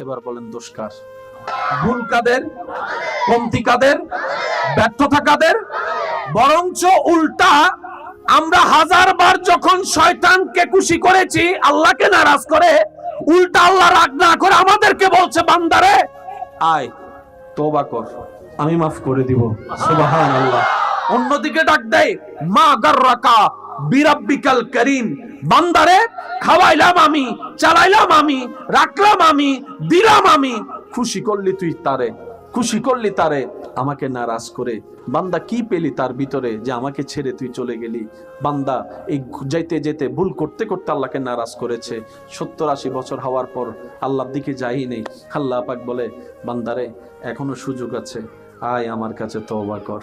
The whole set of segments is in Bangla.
এবার বলেন দোষ কার? ভুল কাদের? কমতি কাদের? ব্যর্থতা কাদের? বরঞ্চ উল্টা আমরা হাজারবার যখন শয়তানকে খুশি করেছি, আল্লাহকে নারাজ করে, উল্টা আল্লাহ রাগ না করে আমাদেরকে বলছে, বান্দারে আয় তওবা কর, আমি মাফ করে দিব। সুবহানাল্লাহ। অন্যদিকে ডাক দেয়, মা গাররাকা বিরাব্বিকাল করিম, বান্দারে খাওয়াইলাম আমি, চালাইলাম আমি, রাখলাম আমি, দিলাম আমি, খুশি করলি তুই তারে, খুশি করলি তারে, আমাকে নারাজ করে। বান্দা কি পেলি তার ভিতরে যে আমাকে ছেড়ে তুই চলে গেলি? বান্দা এই যাইতে যেতে ভুল করতে করতে আল্লাহকে নারাজ করেছে। 70-80 বছর হওয়ার পর আল্লাহর দিকে যাই নেই। আল্লাহ পাক বলে, বান্দারে এখনো সুযোগ আছে, আয় আমার কাছে তওবা কর,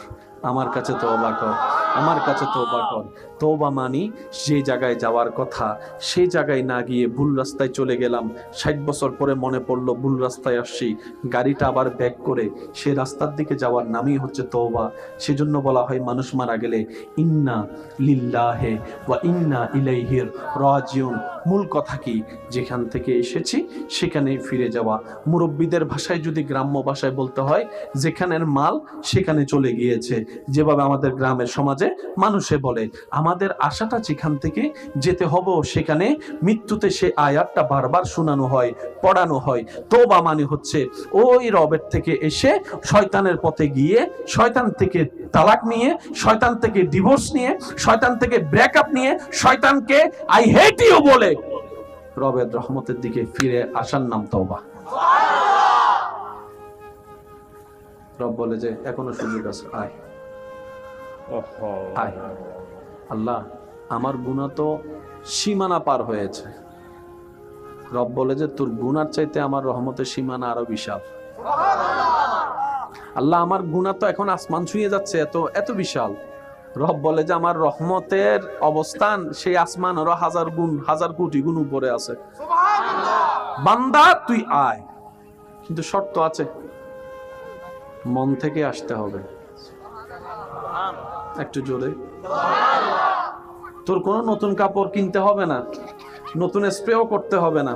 আমার কাছে তওবা কর, আমার কাছে তওবা কর। তওবা মানি যে জায়গায় যাওয়ার কথা সেই জায়গায় না গিয়ে ভুল রাস্তায় চলে গেলাম। 60 বছর পরে মনে পড়লো ভুল রাস্তায় আসছি, গাড়িটা আবার ব্যাক করে সে রাস্তার দিকে যাওয়ার নামই হচ্ছে তওবা। সেজন্য বলা হয় মানুষ মারা গেলে ইন্না লিল্লাহি ওয়া ইন্না ইলাইহি রাজিউন। মূল কথা কি? যেখান থেকে এসেছি সেখানেই ফিরে যাওয়া। মুরব্বীদের ভাষায় যদি গ্রাম্য ভাষায় বলতে হয়, যেখানের মাল সেখানে চলে গিয়েছে। যেভাবে আমাদের গ্রামের সমাজে মানুষে বলে, আমাদের আশাটা যেখান থেকে যেতে হবে সেখানে, মৃত্যুতে সে আয়াতটা বারবার শোনানো হয়, পড়ানো হয়। তওবা মানে হচ্ছে ওই রবের থেকে এসে শয়তানের পথে গিয়ে, শয়তান থেকে তালাক নিয়ে, শয়তান থেকে ডিভোর্স নিয়ে, শয়তান থেকে ব্রেকআপ নিয়ে, শয়তানকে আই হেট ইউ বলে রবের রহমতের দিকে ফিরে আসার নাম তওবা। রব বলে যে এখনো সুযোগ আছে, আয় আয়। আল্লাহ আমার গুনাহ তো সীমানা পার হয়েছে। রব বলে যে তোর গুনার চাইতে আমার রহমতের সীমানা আরো বিশাল। আল্লাহ আমার গুনাহ তো এখন আসমান ছুঁয়ে যাচ্ছে, এত এত বিশাল। রব বলে যে আমার রহমতের অবস্থান সেই আসমান আরো 1000 গুণ, 1000 কোটি গুণ উপরে আছে। বান্দা তুই আয়, কিন্তু শর্ত আছে, মন থেকে আসতে হবে। একটু জোরে। তোর কোনো নতুন কাপড় কিনতে হবে না, নতুন স্প্রেও করতে হবে না,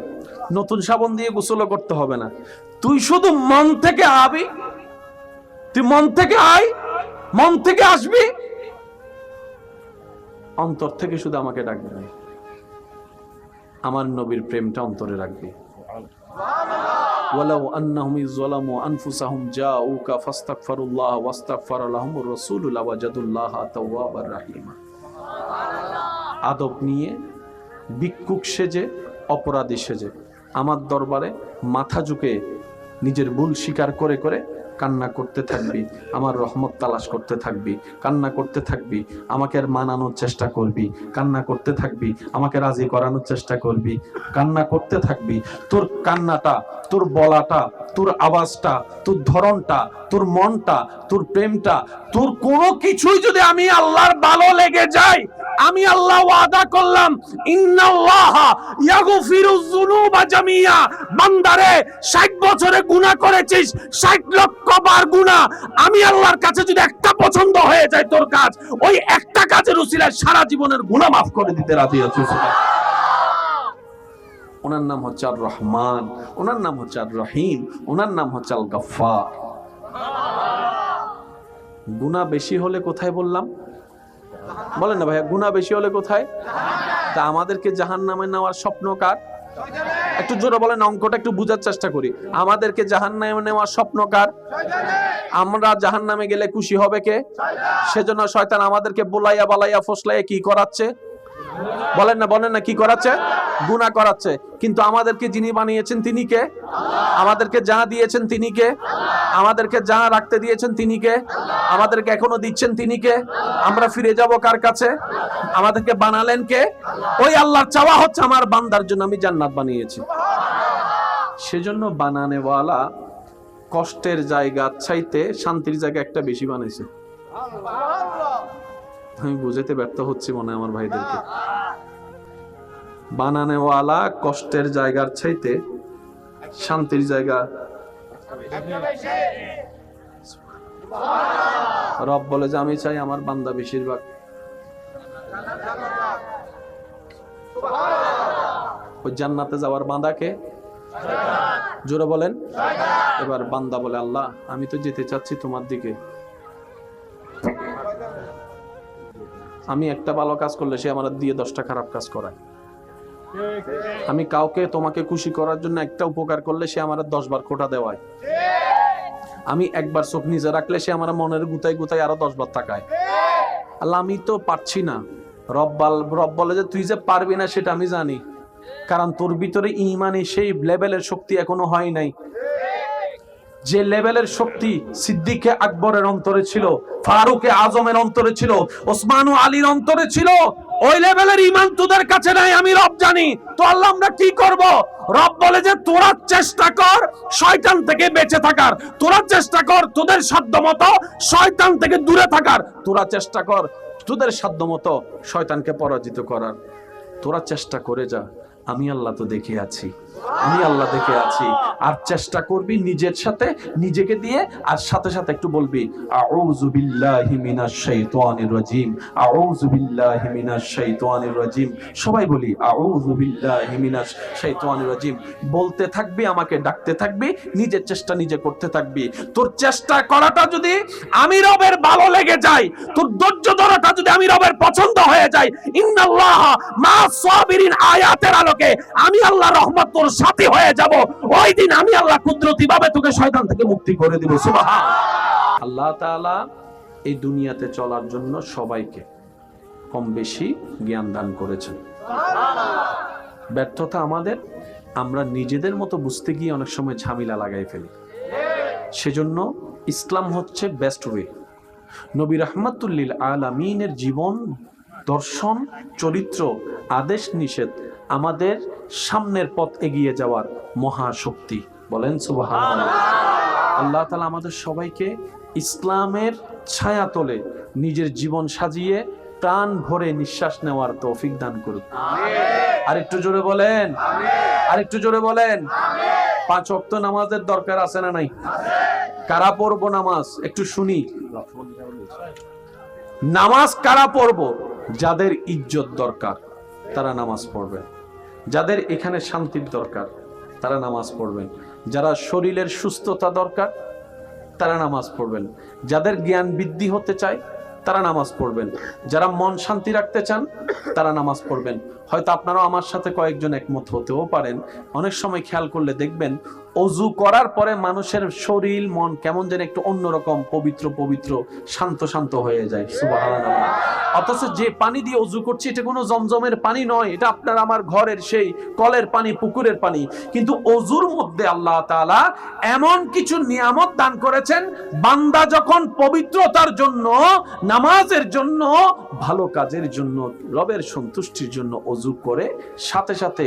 নতুন সাবান দিয়ে গোসলও করতে হবে না। তুই শুধু মন থেকে আবি, তুই মন থেকে আয়, মন থেকে আসবি, অন্তর থেকে শুধু আমাকে ডাকবি, আমার নবীর প্রেমটা অন্তরে রাখবি। ওয়ালাউ আন্নাহুম যালামু আনফুসাহুম জাউকা ফাস্তাগফিরুল্লাহ ওয়াস্তাগফারা লাহুমুর রাসূল লাওয়াজাদুল্লাহা তাওয়াবার রাহিমা। আদব নিয়ে, ভিক্ষুক সেজে, অপরাধী সেজে আমার দরবারে মাথা ঝুঁকে নিজের ভুল স্বীকার করে করে কান্না করতে থাকবি, আমার রহমত তালাশ করতে থাকবি, কান্না করতে থাকবি, আমাকে মানানোর চেষ্টা করবি, কান্না করতে থাকবি, আমাকে রাজি করানোর চেষ্টা করবি, কান্না করতে থাকবি। তোর কান্নাটা, তোর বলাটা, তোর আওয়াজটা, তোর ধরনটা, তোর মনটা, তোর প্রেমটা, তোর কোনো কিছুই যদি আমি আল্লাহর ভালো লেগে যায়, আমি আল্লাহ ওয়াদা করলাম, ইন্নাল্লাহা ইয়াগফিরুয যুনুবা জামিয়া। বান্দারে 60 বছরে গুনাহ করেছিস, 60 লক্ষ বার গুনাহ, আমি আল্লাহর কাছে যদি একটা পছন্দ হয়ে যায় তোর কাজ, ওই একটা কাজের উসিলায় সারা জীবনের গুনাহ মাফ করে দিতে রাজি আছি। ওনার নাম হচ্ছে আর রহমান, ওনার নাম হচ্ছে আর রহিম, ওনার নাম হচ্ছে আল গফফার। গুনাহ বেশি হলে কোথায় বললাম? বলেন না ভাইয়া, গুনাহ বেশি হলে কোথায়? তা আমাদেরকে জাহান্নামে নেওয়ার স্বপ্ন কার? একটু জোরে বলেন, অঙ্কটা একটু বুঝার চেষ্টা করি। আমাদেরকে জাহান্নামে নেওয়ার স্বপ্ন কার? আমরা জাহান্নামে গেলে খুশি হবে কে? সেজন্য শয়তান আমাদেরকে বুলাইয়া বালাইয়া ফসলাইয়া কি করাচ্ছে? বলেন না, বলেন না, কি করাচ্ছে? গুনাহ করাচ্ছে। কিন্তু আমাদেরকে যিনি বানিয়েছেন তিনি কে? আমাদেরকে যা দিয়েছেন তিনি কে? আমাদেরকে যা রাখতে দিয়েছেন তিনি কে? আমাদেরকে এখনো দিচ্ছেন তিনি কে? আমরা ফিরে যাব কার কাছে? আমাদেরকে বানালেন কে? ওই আল্লাহর চাওয়া হচ্ছে আমার বান্দার জন্য আমি জান্নাত বানিয়েছি। সেজন্য বানানেওয়ালা কষ্টের জায়গা চাইতে শান্তির জায়গা একটা বেশি বানাইছে। আমি বুঝাতে ব্যর্থ হচ্ছি মনে হয় আমার ভাইদেরকে। বানানেওয়ালা কষ্টের জায়গার চাইতে শান্তির জায়গা। রব বলে যে আমি চাই আমার বান্দা বেশিরভাগ ওই জান্নাতে যাওয়ার বাঁধাকে জোরে বলেন। এবার বান্দা বলে, আল্লাহ আমি তো যেতে চাচ্ছি তোমার দিকে, আমি একটা ভালো কাজ করলে সে আমার দিয়ে 10টা খারাপ কাজ করায়, আমি কাউকে তোমাকে খুশি করার জন্য একটা উপকার করলে সে আমার 10 বার খোটা দেওয়ায়, আমি একবার চোখ নিচে রাখলে সে আমার মনের গুতায় গুতায় আরো 10 বার তাকায়। আল্লাহ আমি তো পারছি না। রব বলে যে তুই যে পারবি না সেটা আমি জানি, কারণ তোর ভিতরে ইমানে সেই লেভেলের শক্তি এখনো হয় নাই। যে লেভেলের শক্তি সিদ্দিকে আকবরের অন্তরে ছিল, ফারুকে আজমের অন্তরে ছিল, ওসমান ও আলীর অন্তরে ছিল, ওই লেভেলের ঈমান তোদের কাছে নাই, আমি রব জানি। তো আল্লাহ আমরা কি করব? রব বলে যে তোরা চেষ্টা কর শয়তান থেকে বেঁচে থাকার, তোরা চেষ্টা কর তোদের সাধ্যমতো শয়তান থেকে দূরে থাকার, তোরা চেষ্টা কর তোদের সাধ্যমতো শয়তানকে পরাজিত করার, তোরা চেষ্টা করে যা, আমি আল্লাহ তো দেখে আছি, আমি আল্লাহ দেখে আছি। আর চেষ্টা করবি নিজের সাথে, নিজেকে দিয়ে, আর সাথে সাথে একটু বলবি আউযু বিল্লাহি মিনাশ শাইতানির রাজিম, আউযু বিল্লাহি মিনাশ শাইতানির রাজিম। সবাই বলি আউযু বিল্লাহি মিনাশ শাইতানির রাজিম। বলতে থাকবি, আমাকে ডাকতে থাকবি, নিজের চেষ্টা নিজে করতে থাকবি। তোর চেষ্টা করাটা যদি আমি রবের ভালো লেগে যায়, তোর ধৈর্য ধরাটা যদি আমি রবের পছন্দ হয়ে যায়, ইন্নাল্লাহ মা'আস সাবিরিন আয়াতের আলোকে আমি আল্লাহ রহমত তোর সাথী হয়ে যাব। ওই দিন আমি আল্লাহ কুদরতি ভাবে তোকে শয়তান থেকে মুক্তি করে দিব। সুবহানাল্লাহ। আল্লাহ তাআলা এই দুনিয়াতে চলার জন্য সবাইকে কম বেশি জ্ঞান দান করেছেন। ব্যর্থতা আমাদের, আমরা নিজেদের মতো বুঝতে গিয়ে অনেক সময় ঝামেলা লাগাই ফেলি। সেজন্য ইসলাম হচ্ছে বেস্ট ওয়ে। নবী রাহমাতুল লিল আলামিনের জীবন, দর্শন, চরিত্র, আদেশ নিষেধ আমাদের সামনের পথ এগিয়ে যাওয়ার মহাশক্তি। বলেন সুবহানাল্লাহ। আল্লাহ তাআলা আমাদের সবাইকে ইসলামের ছায়াতলে নিজের জীবন সাজিয়ে প্রাণ ভরে নিঃশ্বাস নেওয়ার তৌফিক দান করুন। আর একটু জোরে বলেন, আর একটু জোরে বলেন। 5 ওয়াক্ত নামাজের দরকার আছে না নাই? কারা পড়বো নামাজ একটু শুনি। নামাজ কারা পড়বো? যাদের ইজ্জত দরকার তারা নামাজ পড়বেন, যাদের এখানে শান্তির দরকার তারা নামাজ পড়বেন, যারা শরীরের সুস্থতা দরকার তারা নামাজ পড়বেন, যাদের জ্ঞান বৃদ্ধি হতে চায় তারা নামাজ পড়বেন, যারা মন শান্তি রাখতে চান তারা নামাজ পড়বেন। হয়তো আপনারাও আমার সাথে কয়েকজন একমত হতেও পারেন। অনেক সময় খেয়াল করলে দেখবেন অজু করার পরে মানুষের শরীর মন কেমন যেন একটু অন্যরকম পবিত্র পবিত্র শান্ত শান্ত হয়ে যায়। সুবহানাল্লাহ। অথচ যে পানি দিয়ে অজু করছি এটা কোনো জমজমের পানি নয়, এটা আপনার আমার ঘরের সেই কলের পানি, পুকুরের পানি। কিন্তু অজুর মধ্যে আল্লাহ তাআলা এমন কিছু নিয়ামত দান করেছেন, বান্দা যখন পবিত্রতার জন্য, নামাজের জন্য, ভালো কাজের জন্য, রবের সন্তুষ্টির জন্য অজু করে, সাথে সাথে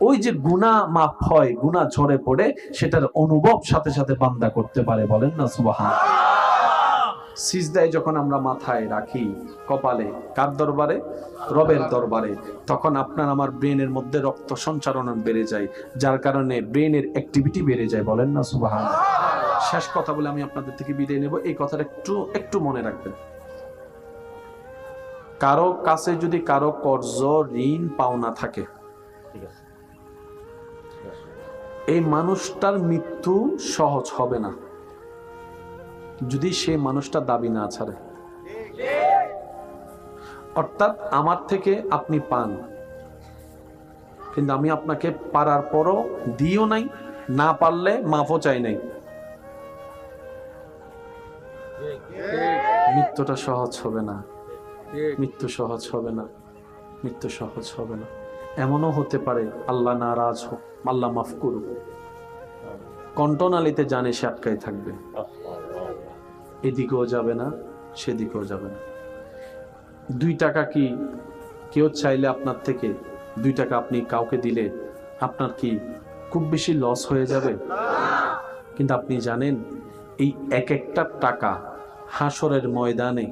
ওই যে গুনাহ মাফ হয়, গুনাহ ঝরে পড়ে, সেটার অনুভব সাথে সাথে বান্দা করতে পারে। বলেন না সুবহানাল্লাহ। সিজদায় যখন আমরা মাথায় রাখি, কপালে, কার দরবারে? রবের দরবারে, তখন আপনার আমার ব্রেনের মধ্যে রক্ত সঞ্চারণ বেড়ে যায়, যার কারণে ব্রেনের অ্যাক্টিভিটি বেড়ে যায়। বলেন না সুবহানাল্লাহ। শেষ কথা বলে আমি আপনাদের থেকে বিদায় নেব। এই কথাটা একটু মনে রাখবেন। কারো কাছে যদি কারো কর্জ, ঋণ, পাওনা থাকে, এই মানুষটার মৃত্যু সহজ হবে না যদি সেই মানুষটা দাবি না ছাড়ে। অর্থাৎ আমার থেকে আপনি পান, কিন্তু আমি আপনাকে পারার পরও দিও নাই, না পারলে মাফও চাই নাই, মৃত্যুটা সহজ হবে না, মৃত্যু সহজ হবে না, মৃত্যু সহজ হবে না। এমনও হতে পারে আল্লাহ নারাজ হোক, আল্লাহ মাফ করুক, কণ্ঠনালীতে জানে সে আটকায় থাকবে, এদিকেও যাবে না, সেদিকেও যাবে না। 2 টাকা কি কেউ চাইলে আপনার থেকে 2 টাকা আপনি কাউকে দিলে আপনার কি খুব বেশি লস হয়ে যাবে? কিন্তু আপনি জানেন এই একটা টাকা হাসরের ময়দানে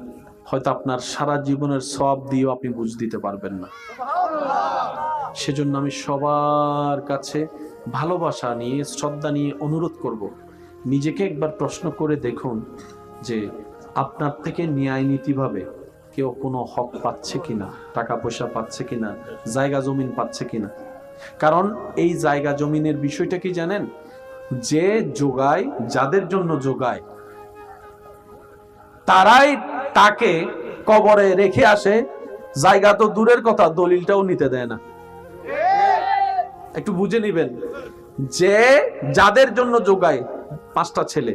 হয়তো আপনার সারা জীবনের সওয়াব দিয়েও আপনি বুঝ দিতে পারবেন না। সেজন্য আমি সবার কাছে ভালোবাসা নিয়ে, শ্রদ্ধা নিয়ে অনুরোধ করব, নিজেকে একবার প্রশ্ন করে দেখুন যে আপনার থেকে ন্যায় নীতিভাবে কেউ কোনো হক পাচ্ছে কিনা, টাকা পয়সা পাচ্ছে কিনা, জায়গা জমিন পাচ্ছে কিনা। কারণ এই জায়গা জমিনের বিষয়টা কি জানেন? যে যোগায়, যাদের জন্য যোগায়, তারাই তাকে কবরে রেখে আসে। জায়গা তো দূরের কথা, দলিলটাও নিতে দেয় না। একটু বুঝে নিবেন, যে যাদের জন্য যোগায়, 5টা ছেলে,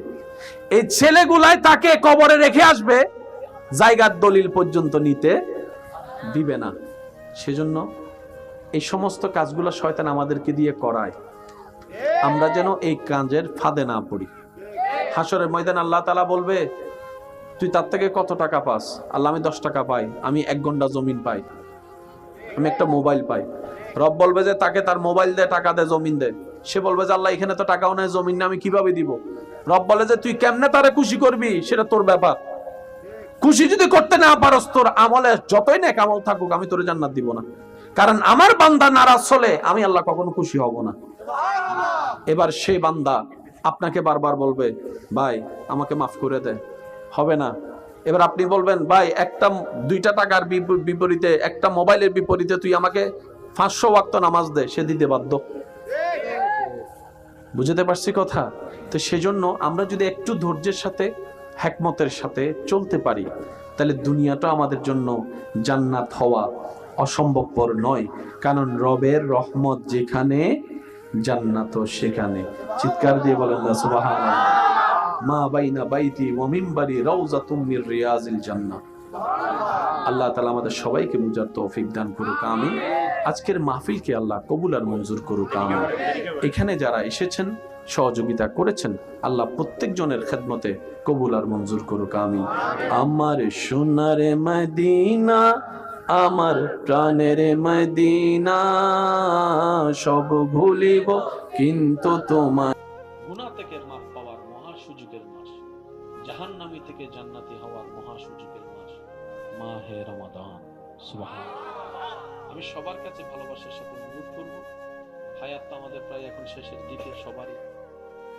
এই ছেলেগুলাই তাকে কবরে রেখে আসবে, জায়গার দলিল পর্যন্ত নিতে দিবে না। সেজন্য এই সমস্ত কাজগুলো শয়তান আমাদেরকে দিয়ে করায়, আমরা যেন এই কাজের ফাঁদে না পড়ি। হাসরের ময়দান আল্লাহ তাআলা বলবে, তুই তার থেকে কত টাকা পাস? আল্লাহ, আমি 10 টাকা পাই, আমি 1 ঘন্টা জমিন পাই, আমি একটা মোবাইল পাই। রব বলবে যে তাকে তার মোবাইল দে, টাকা দে, জমিন দে। সে বলবে যে আল্লাহ, এখানে তো টাকাও নেই, জমিন না, আমি কিভাবে দিব? রব বলে যে তুই কেমনে তারে খুশি করবি সেটা তোর ব্যাপার। খুশি যদি করতে না পারস, তোর আমলে যতই নেক আমল থাকুক, আমি তোরে জান্নাত দিব না। কারণ আমার বান্দা নারাজ হলে আমি আল্লাহ কখনো খুশি হব না। এবার সেই বান্দা আপনাকে বারবার বলবে, ভাই আমাকে মাফ করে দে, হবে না। এবার আপনি বলবেন, ভাই 2টা টাকার বিপরীতে, একটা মোবাইলের বিপরীতে তুই আমাকে 500 ওয়াক্ত নামাজ দে, সে দিতে বাধ্য। বুঝতে পারছি কথা? তো সেজন্য আমরা যদি একটু ধৈর্যের সাথে, হিকমতের সাথে চলতে পারি, তাহলে দুনিয়াটা আমাদের জন্য জান্নাত হওয়া অসম্ভবপর নয়। কারণ রবের রহমত যেখানে, জান্নাত সেখানে। চিৎকার দিয়ে বলেন না সুবহানাল্লাহ। মা বাইনা বাইতি ওয়া মিনবারি রাউযাতুম মির রিয়াজিল জান্নাহ। আল্লাহ তাআলা আমাদের সবাইকে বুঝার তৌফিক দান করুক, আমিন। আজকের মাহফিলকে আল্লাহ কবুল আর মঞ্জুর করুক, আমিন। এখানে যারা এসেছেন, সহযোগিতা করেছেন, আল্লাহ প্রত্যেকজনের খেদমতে কবুল আর মঞ্জুর করুক, আমিন। আমার সোনার মদিনা, আমার প্রাণের মদিনা, সব ভুলিব কিন্তু তোমার। গুনাহ থেকে মাফ পাওয়ার মহা সুযোগের মাস, জাহান্নামী থেকে জান্নাতি হওয়ার মহা সুযোগের মাস মাহে রমাদান। সুবহানাল্লাহ। আমি সবার কাছে ভালোবাসার সাথে অনুরোধ করব, হায়াত তো আমাদের প্রায় এখন শেষের দিকে, সবারই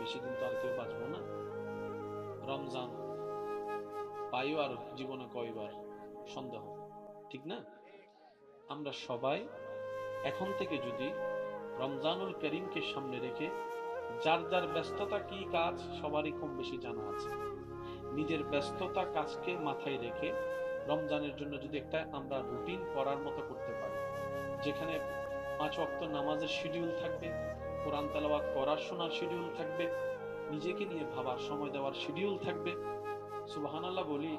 বেশি দিন তো আর কেউ বাঁচবো না। রমজান পাইও আর জীবনে কয়বার, সন্দেহ, ঠিক না? আমরা সবাই এখন থেকে যদি রমজানুল করিমকে সামনে রেখে, যার যার ব্যস্ততা কি কাজ সবারই কম বেশি জানা আছে, নিজের ব্যস্ততা কাজকে মাথায় রেখে রমজানের জন্য যদি একটা আমরা রুটিন করার মতো করতে পারি, যেখানে 5 ওয়াক্ত নামাজের শিডিউল থাকবে, কোরআন তেলাওয়াত করার শোনার শিডিউল থাকবে, নিজেকে নিয়ে ভাবার সময় দেওয়ার শিডিউল থাকবে। সুবহানাল্লাহ বলি।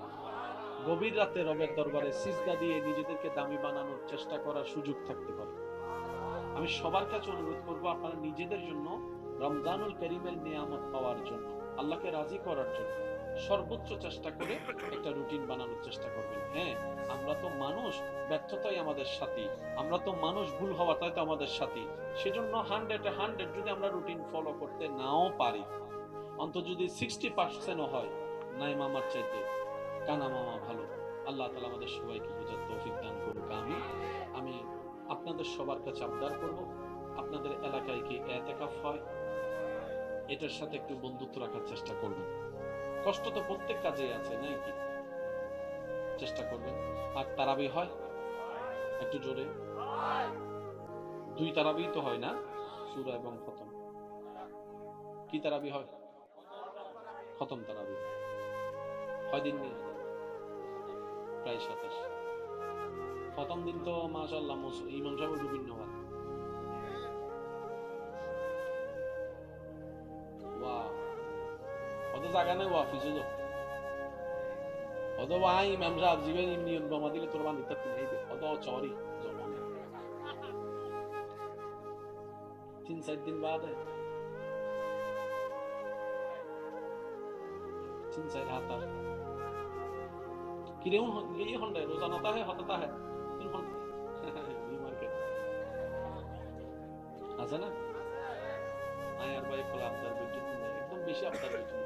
গভীর রাতে রবের দরবারে সিজদা দিয়ে নিজেদেরকে দামি বানানোর চেষ্টা করার সুযোগ থাকতে পারে। আমি সবার কাছে অনুরোধ করব, আপনারা নিজেদের জন্য রমজানুল করিমের নিয়ামত পাওয়ার জন্য, আল্লাহকে রাজি করার জন্য সর্বোচ্চ চেষ্টা করে একটা রুটিন বানানোর চেষ্টা করবেন। হ্যাঁ, আমরা তো মানুষ, ব্যর্থতাই আমাদের সাথী, আমরা তো মানুষ, ভুল হওয়াটাই তো আমাদের সাথী। সেজন্য 100 যদি আমরা রুটিন ফলো করতে নাও পারি, অন্তত যদি 60% হয়, নাই মামার চাইতে কানা মামা ভালো। আল্লাহ তাআলা আমাদের সবাইকে বোঝার তৌফিক দান করুক, আমিন। আমি আপনাদের সবার কাছে আবদার করব, আপনাদের এলাকায় কি ইতিকাফ হয়, এটার সাথে একটু বন্ধুত্ব রাখার চেষ্টা করবেন। কষ্ট তো প্রত্যেক কাজেই আছে, নাকি? চেষ্টা করবেন। আর তারাবি হয় একটু জোরে, 2 তারাবি তো হয় না, সূরা এবং খতম। কি তারাবি হয়? খতম তারাবি। কয় দিন নিয়ে? প্রায় 27। খতম দিন তো মাশাআল্লাহ ইমাম সাহেব বিভিন্ন হয়। ওয়াও, কত জায়গা নেই ওয়াফিস হলো, কত ভাই ইমাম সাহেব জীবন নিয়ম জমা দিলে তোর বান্ধব থাকতে নেই, কত চরি জমা 3-4 দিন বাদে 3-4 हाथ किरे यही होंडे रोजाना है होता है 3 घंटे ये मार्केट আছে না? আয়ার ভাই খোলা আবদার বিদ্যুৎ একদম বেশি আবদার বিদ্যুৎ।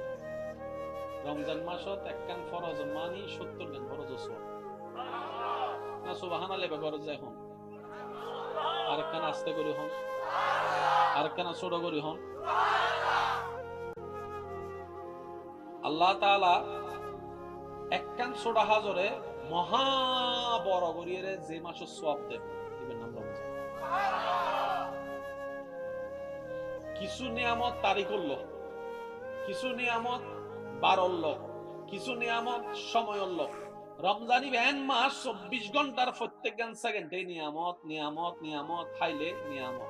রমজান মাসত একখান ফরজ মানি 70 দিন ফরজ সওয়াব না। সুবহানাল্লাহ বেগরজ এখন আরেকখান আস্তে করে হন, আরেকখান ছোট করে হন। আল্লাহ তাআলা একখান ছোট হাজরে মহা বড় করিয়ে যে মাস সওয়াব দেন, দিবেন নাম রমজান। কিছু নিয়ামত তারি করল, কিছু নিয়ামত বাড়ল, কিছু নিয়ামত সময় হল। রমজানি ভ্যান মাস 24 ঘন্টার প্রত্যেক সেকেন্ডে নিয়ামত নিয়ামত নিয়ামত, খাইলে নিয়ামত,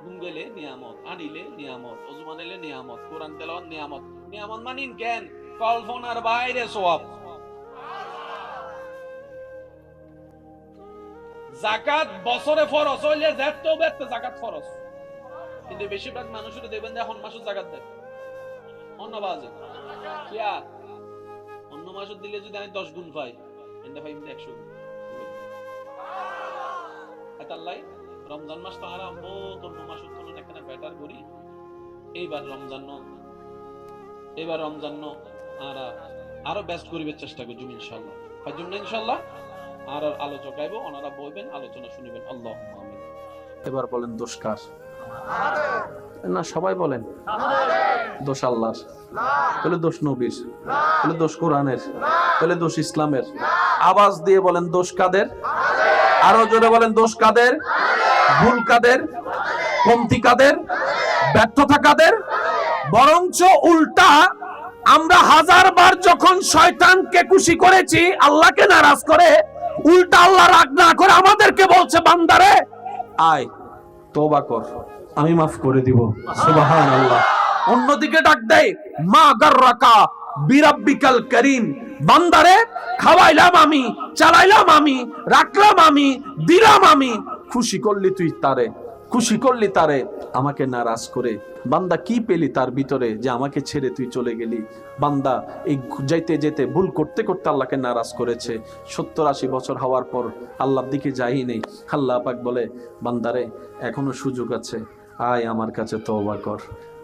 ঘুম গেলে নিয়ামত, আনিলে নিয়ামত, ওজুমান এলে নিয়ামত, কোরআন তেলাওয়াত নিয়ামত। নিয়ামত মানিন জ্ঞান কল্পনার বাইরে সওয়াব। যাকাত বছরে ফরজ হইলে যেতেও বেতে যাকাত ফরজ, কিন্তু বেশিরভাগ মানুষের দেখবেন যে এখন মাসে যাকাত দেয় অন্য বাজে কিয়া অন্য মাসে দিলে যদি আমি 10 গুণ পাই এন্ড পাই 100 গুণ। এতাল্লাই রমজান মাস তো আরাম বহুত অন্য মাসের তুলনায় এখানে বেটার করি। এইবার রমজান আরো বেস্ট করিবার চেষ্টা করছি ইনশাআল্লাহ। ফাইজুম না ইনশাআল্লাহ। আর আলোচক আইবো, ওনারা বলবেন, আলোচনা শুনিবেন। আল্লাহুম্মা আমিন। এবার বলেন দোষ কার? না সবাই বলেন দোষ আল্লাহর, তাহলে দোষ নবীর, তাহলে দোষ কোরআনের, তাহলে দোষ ইসলামের। আওয়াজ দিয়ে বলেন দোষ কাদের? আরো জোরে বলেন দোষ কাদের? ভুল কাদের? কমতি কাদের? ব্যর্থতা কাদের? বরঞ্চ উল্টা আমরা 1000 বার যখন শয়তানকে খুশি করেছি, আল্লাহকে নারাজ করে, উল্টা আল্লাহ রাগ না করে আমাদেরকে বলছে বান্দারে আয় তওবা কর, আমি মাফ করে দিব। সুবহানাল্লাহ। অন্যদিকে ডাক দেয় মা গাররাকা বিরাব্বিকাল করিম, বান্দারে খাওয়াইলাম আমি, চালাইলাম আমি, রাখলাম আমি, দিলাম আমি, খুশি করলি তুই তারে, খুশি করলি তারে আমাকে নারাজ করে। বান্দা কি পেলি তার ভিতরে যে আমাকে ছেড়ে তুই চলে গেলি? বান্দা এই যাইতে যেতে ভুল করতে করতে আল্লাহকে নারাজ করেছে। 70-80 বছর হওয়ার পর আল্লাহর দিকে যাই নেই। আল্লাহ পাক বলে বান্দারে এখনো সুযোগ আছে, আয় আমার কাছে তওবা কর,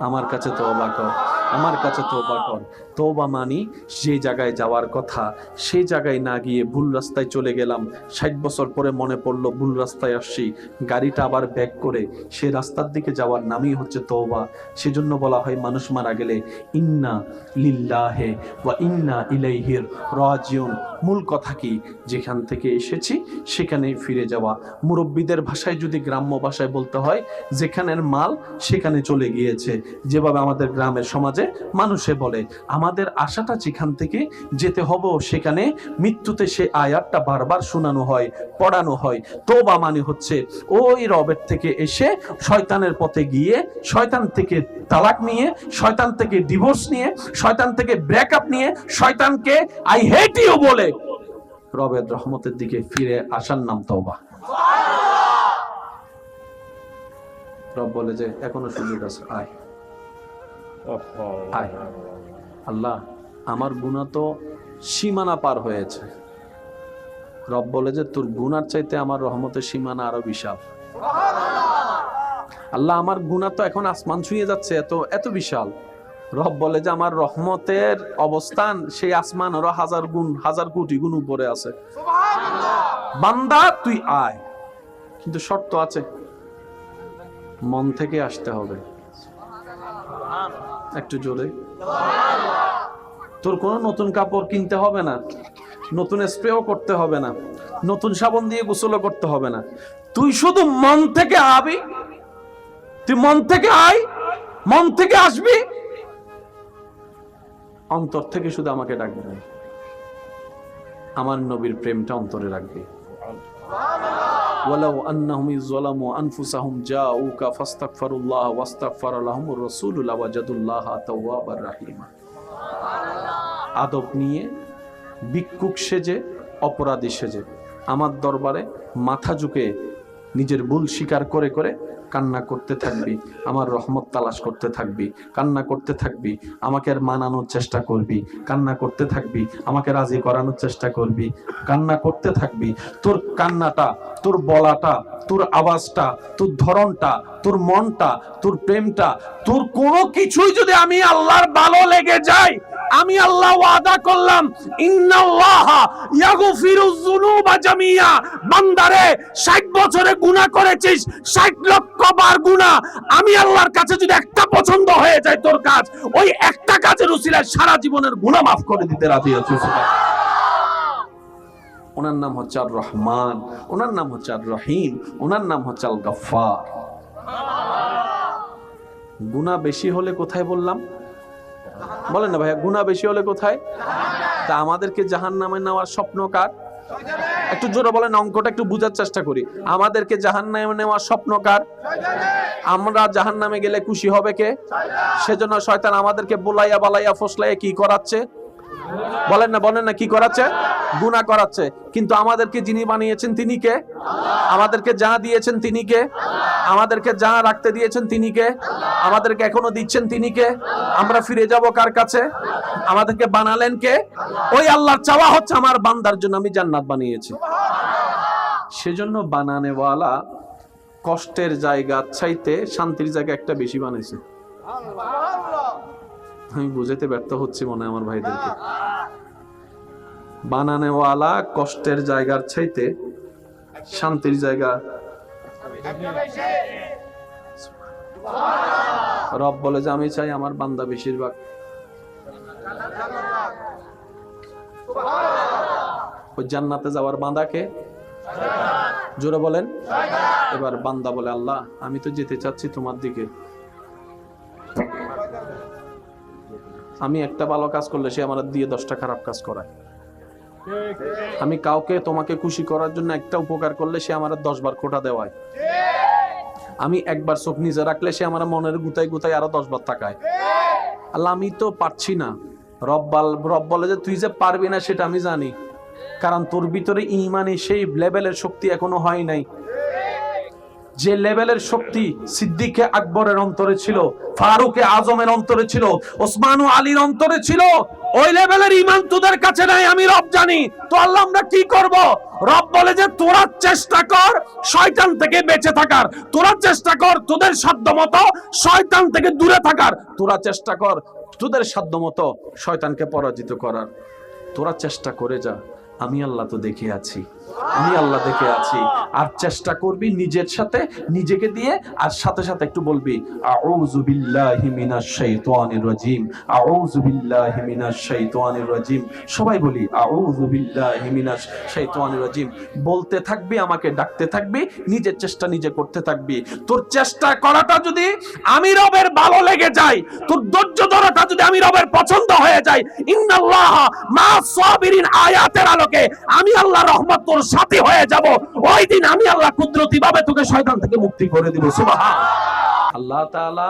আমার কাছে তওবা কর, আমার কাছে তওবা কর। তওবা মানি যে জায়গায় যাওয়ার কথা সেই জায়গায় না গিয়ে ভুল রাস্তায় চলে গেলাম, 60 বছর পরে মনে পড়লো ভুল রাস্তায় আসছি, গাড়িটা আবার ব্যাক করে সে রাস্তার দিকে যাওয়ার নামই হচ্ছে তওবা। সেজন্য বলা হয় মানুষ মারা গেলে ইন্না লিল্লাহি ওয়া ইন্না ইলাইহির রাজিউন। মূল কথা কি? যেখান থেকে এসেছি সেখানেই ফিরে যাওয়া। মুরব্বীদের ভাষায় যদি গ্রাম্য ভাষায় বলতে হয়, যেখানের মাল সেখানে চলে গিয়েছে। যেভাবে আমাদের গ্রামের সমাজে মানুষে বলে আমাদের আশাটা যেখান থেকে যেতে হবে সেখানে, মৃত্যুতে সে আয়াতটা বারবার শোনানো হয়, পড়ানো হয়। তওবা মানে হচ্ছে ওই রবের থেকে এসে শয়তানের পথে গিয়ে, শয়তান থেকে তালাক নিয়ে, শয়তান থেকে ডিভোর্স নিয়ে, শয়তান থেকে ব্রেকআপ নিয়ে, শয়তানকে আই হেট ইউ বলে রবের রহমতের দিকে ফিরে আসার নাম তওবা। রব বলে যে এখনো সুযোগ আছে, আয় আয়। আল্লাহ আমার গুনাহ তো সীমানা পার হয়েছে। রব বলে যে তোর গুনার চাইতে আমার রহমতের সীমানা আরো বিশাল। আল্লাহ আমার গুনাহ তো এখন আসমান ছুঁয়ে যাচ্ছে, এত এত বিশাল। রব বলে যে আমার রহমতের অবস্থান সেই আসমান আরো 1000 গুণ, 1000 কোটি গুণ উপরে আছে। বান্দা তুই আয়, কিন্তু শর্ত আছে, মন থেকে আসতে হবে। একটু জোরে। তোর কোনো নতুন কাপড় কিনতে হবে না, নতুন স্প্রেও করতে হবে না, নতুন সাবান দিয়ে গোসলও করতে হবে না। তুই শুধু মন থেকে আবি, তুই মন থেকে আয়, মন থেকে আসবি, অন্তর থেকে শুধু আমাকে ডাকবি, আমার নবীর প্রেমটা অন্তরে রাখবি। ওয়ালাউ আন্নাহুম যালামু আনফুসাহুম জাউকা ফাস্তাগফিরুল্লাহ ওয়াস্তাগফারা লাহুমুর রাসূলু লাওয়াজাদুল্লাহা তাওয়াবার রাহিমা। আদব নিয়ে, ভিক্ষুক সেজে, অপরাধী সেজে আমার দরবারে মাথা ঝুঁকে নিজের ভুল স্বীকার করে করে কান্না করতে থাকবি, আমার রহমত তালাশ করতে থাকবি, কান্না করতে থাকবি, আমাকে আর মানানোর চেষ্টা করবি, কান্না করতে থাকবি, আমাকে রাজি করানোর চেষ্টা করবি, কান্না করতে থাকবি। তোর কান্নাটা, তোর বলাটা, তোর আওয়াজটা, তোর ধরনটা, তোর মনটা, তোর প্রেমটা, তোর কোনো কিছুই যদি আমি আল্লাহর ভালো লেগে যায়, আমি আল্লাহ ওয়াদা করলাম ইন্নাল্লাহা ইয়াগফিরুয যুনুবা জামিয়া। বান্দারে 60 বছরে গুনাহ করেছিস, 60 লক্ষ বার গুনাহ, আমি আল্লাহর কাছে যদি একটা পছন্দ হয়ে যায় তোর কাজ, ওই একটা কাজের উসিলায় সারা জীবনের গুনাহ মাফ করে দিতে রাজি আছি। ওনার নাম হচ্ছে আর রহমান, ওনার নাম হচ্ছে আর রহিম, ওনার নাম হচ্ছে আল গফফার। গুনাহ বেশি হলে কোথায় বললাম? বলেন না ভাইয়া, গুনাহ বেশি হলে কোথায়? তা আমাদেরকে জাহান্নামে নেওয়ার স্বপ্ন কার? একটু জোরে বলেন, অঙ্কটা একটু বুঝার চেষ্টা করি। আমাদেরকে জাহান্নামে নেওয়ার স্বপ্ন কার? আমরা জাহান্নামে গেলে খুশি হবে কে? সেজন্য শয়তান আমাদেরকে বুলাইয়া বালাইয়া ফসলাইয়া কি করাচ্ছে? বলেন না কি করাচ্ছে? গুনাহ করাচ্ছে। কিন্তু আমাদেরকে যিনি বানিয়েছেন তিনি কে? আমাদেরকে যা দিয়েছেন তিনি কে? আমাদেরকে যা রাখতে দিয়েছেন তিনি কে? আমাদেরকে এখনো দিচ্ছেন তিনি কে? আমরা ফিরে যাব কার কাছে? আমাদেরকে বানালেন কে? ওই আল্লাহর চাওয়া হচ্ছে আমার বান্দার জন্য আমি জান্নাত বানিয়েছি। সেজন্য বানানেওয়ালা কষ্টের জায়গা চাইতে শান্তির জায়গা একটা বেশি বানাইছে। আমি বুঝাতে ব্যর্থ হচ্ছি মনে হয় আমার ভাইদেরকে। বানানেওয়ালা কষ্টের জায়গার চাইতে শান্তির জায়গা। রব বলে যে আমি চাই আমার বান্দা বেশিরভাগ ওই জান্নাতে যাওয়ার বান্দাকে জোরে বলেন। এবার বান্দা বলে আল্লাহ আমি তো যেতে চাচ্ছি তোমার দিকে, আমি একটা ভালো কাজ করলে সে আমার দিয়ে 10টা খারাপ কাজ করায়। আমি কাউকে তোমাকে খুশি করার জন্য একটা উপকার করলে সে আমার 10 বার খোটা দেওয়ায়। আমি একবার চোখ নিজে রাখলে সে আমার মনের গুতাই গুতাই আরো 10 বার তাকায়। আল্লাহ আমি তো পারছি না। রব বলে যে তুই যে পারবি না সেটা আমি জানি, কারণ তোর ভিতরে ঈমানি সেই লেভেলের শক্তি এখনো হয় নাই। যে লেভেলের শক্তি সিদ্দিকে আকবরের অন্তরে ছিল, ফারুকে আজমের অন্তরে ছিল, ওসমান ও আলীর অন্তরে ছিল, ওই লেভেলের ঈমান তোদের কাছে নাই, আমি রব জানি। তো আল্লাহ আমরা কি করব? রব বলে যে তোরা চেষ্টা কর শয়তান থেকে বেঁচে থাকার, তোরা চেষ্টা কর তোদের সাধ্যমতো শয়তান থেকে দূরে থাকার, তোরা চেষ্টা কর তোদের সাধ্যমতো শয়তানকে পরাজিত করার, তোরা চেষ্টা করে যা। আমি আল্লাহ তো দেখে আছি, আমি আল্লাহ দেখে আছি। আর চেষ্টা করবি নিজের সাথে, নিজেকে দিয়ে, আর সাথে সাথে একটু বলবি আউযু বিল্লাহি মিনাশ শাইতানির রাজিম, আউযু বিল্লাহি মিনাশ শাইতানির রাজিম। সবাই বলি আউযু বিল্লাহি মিনাশ শাইতানির রাজিম। বলতে থাকবি, আমাকে ডাকতে থাকবি, নিজের চেষ্টা নিজে করতে থাকবি। তোর চেষ্টা করাটা যদি আমি রবের ভালো লেগে যায়, তোর ধৈর্য ধরাটা যদি আমি রবের পছন্দ হয়ে যায়, ইন্নাল্লাহ মা'আস সাবিরিন আয়াতের আলোকে আমি আল্লাহ রহমত তোর সাথে হয়ে যাব। ওই দিন আমি আল্লাহ কুদরতি ভাবে তোকে শয়তান থেকে মুক্তি করে দিব। সুবহানাল্লাহ। আল্লাহ তাআলা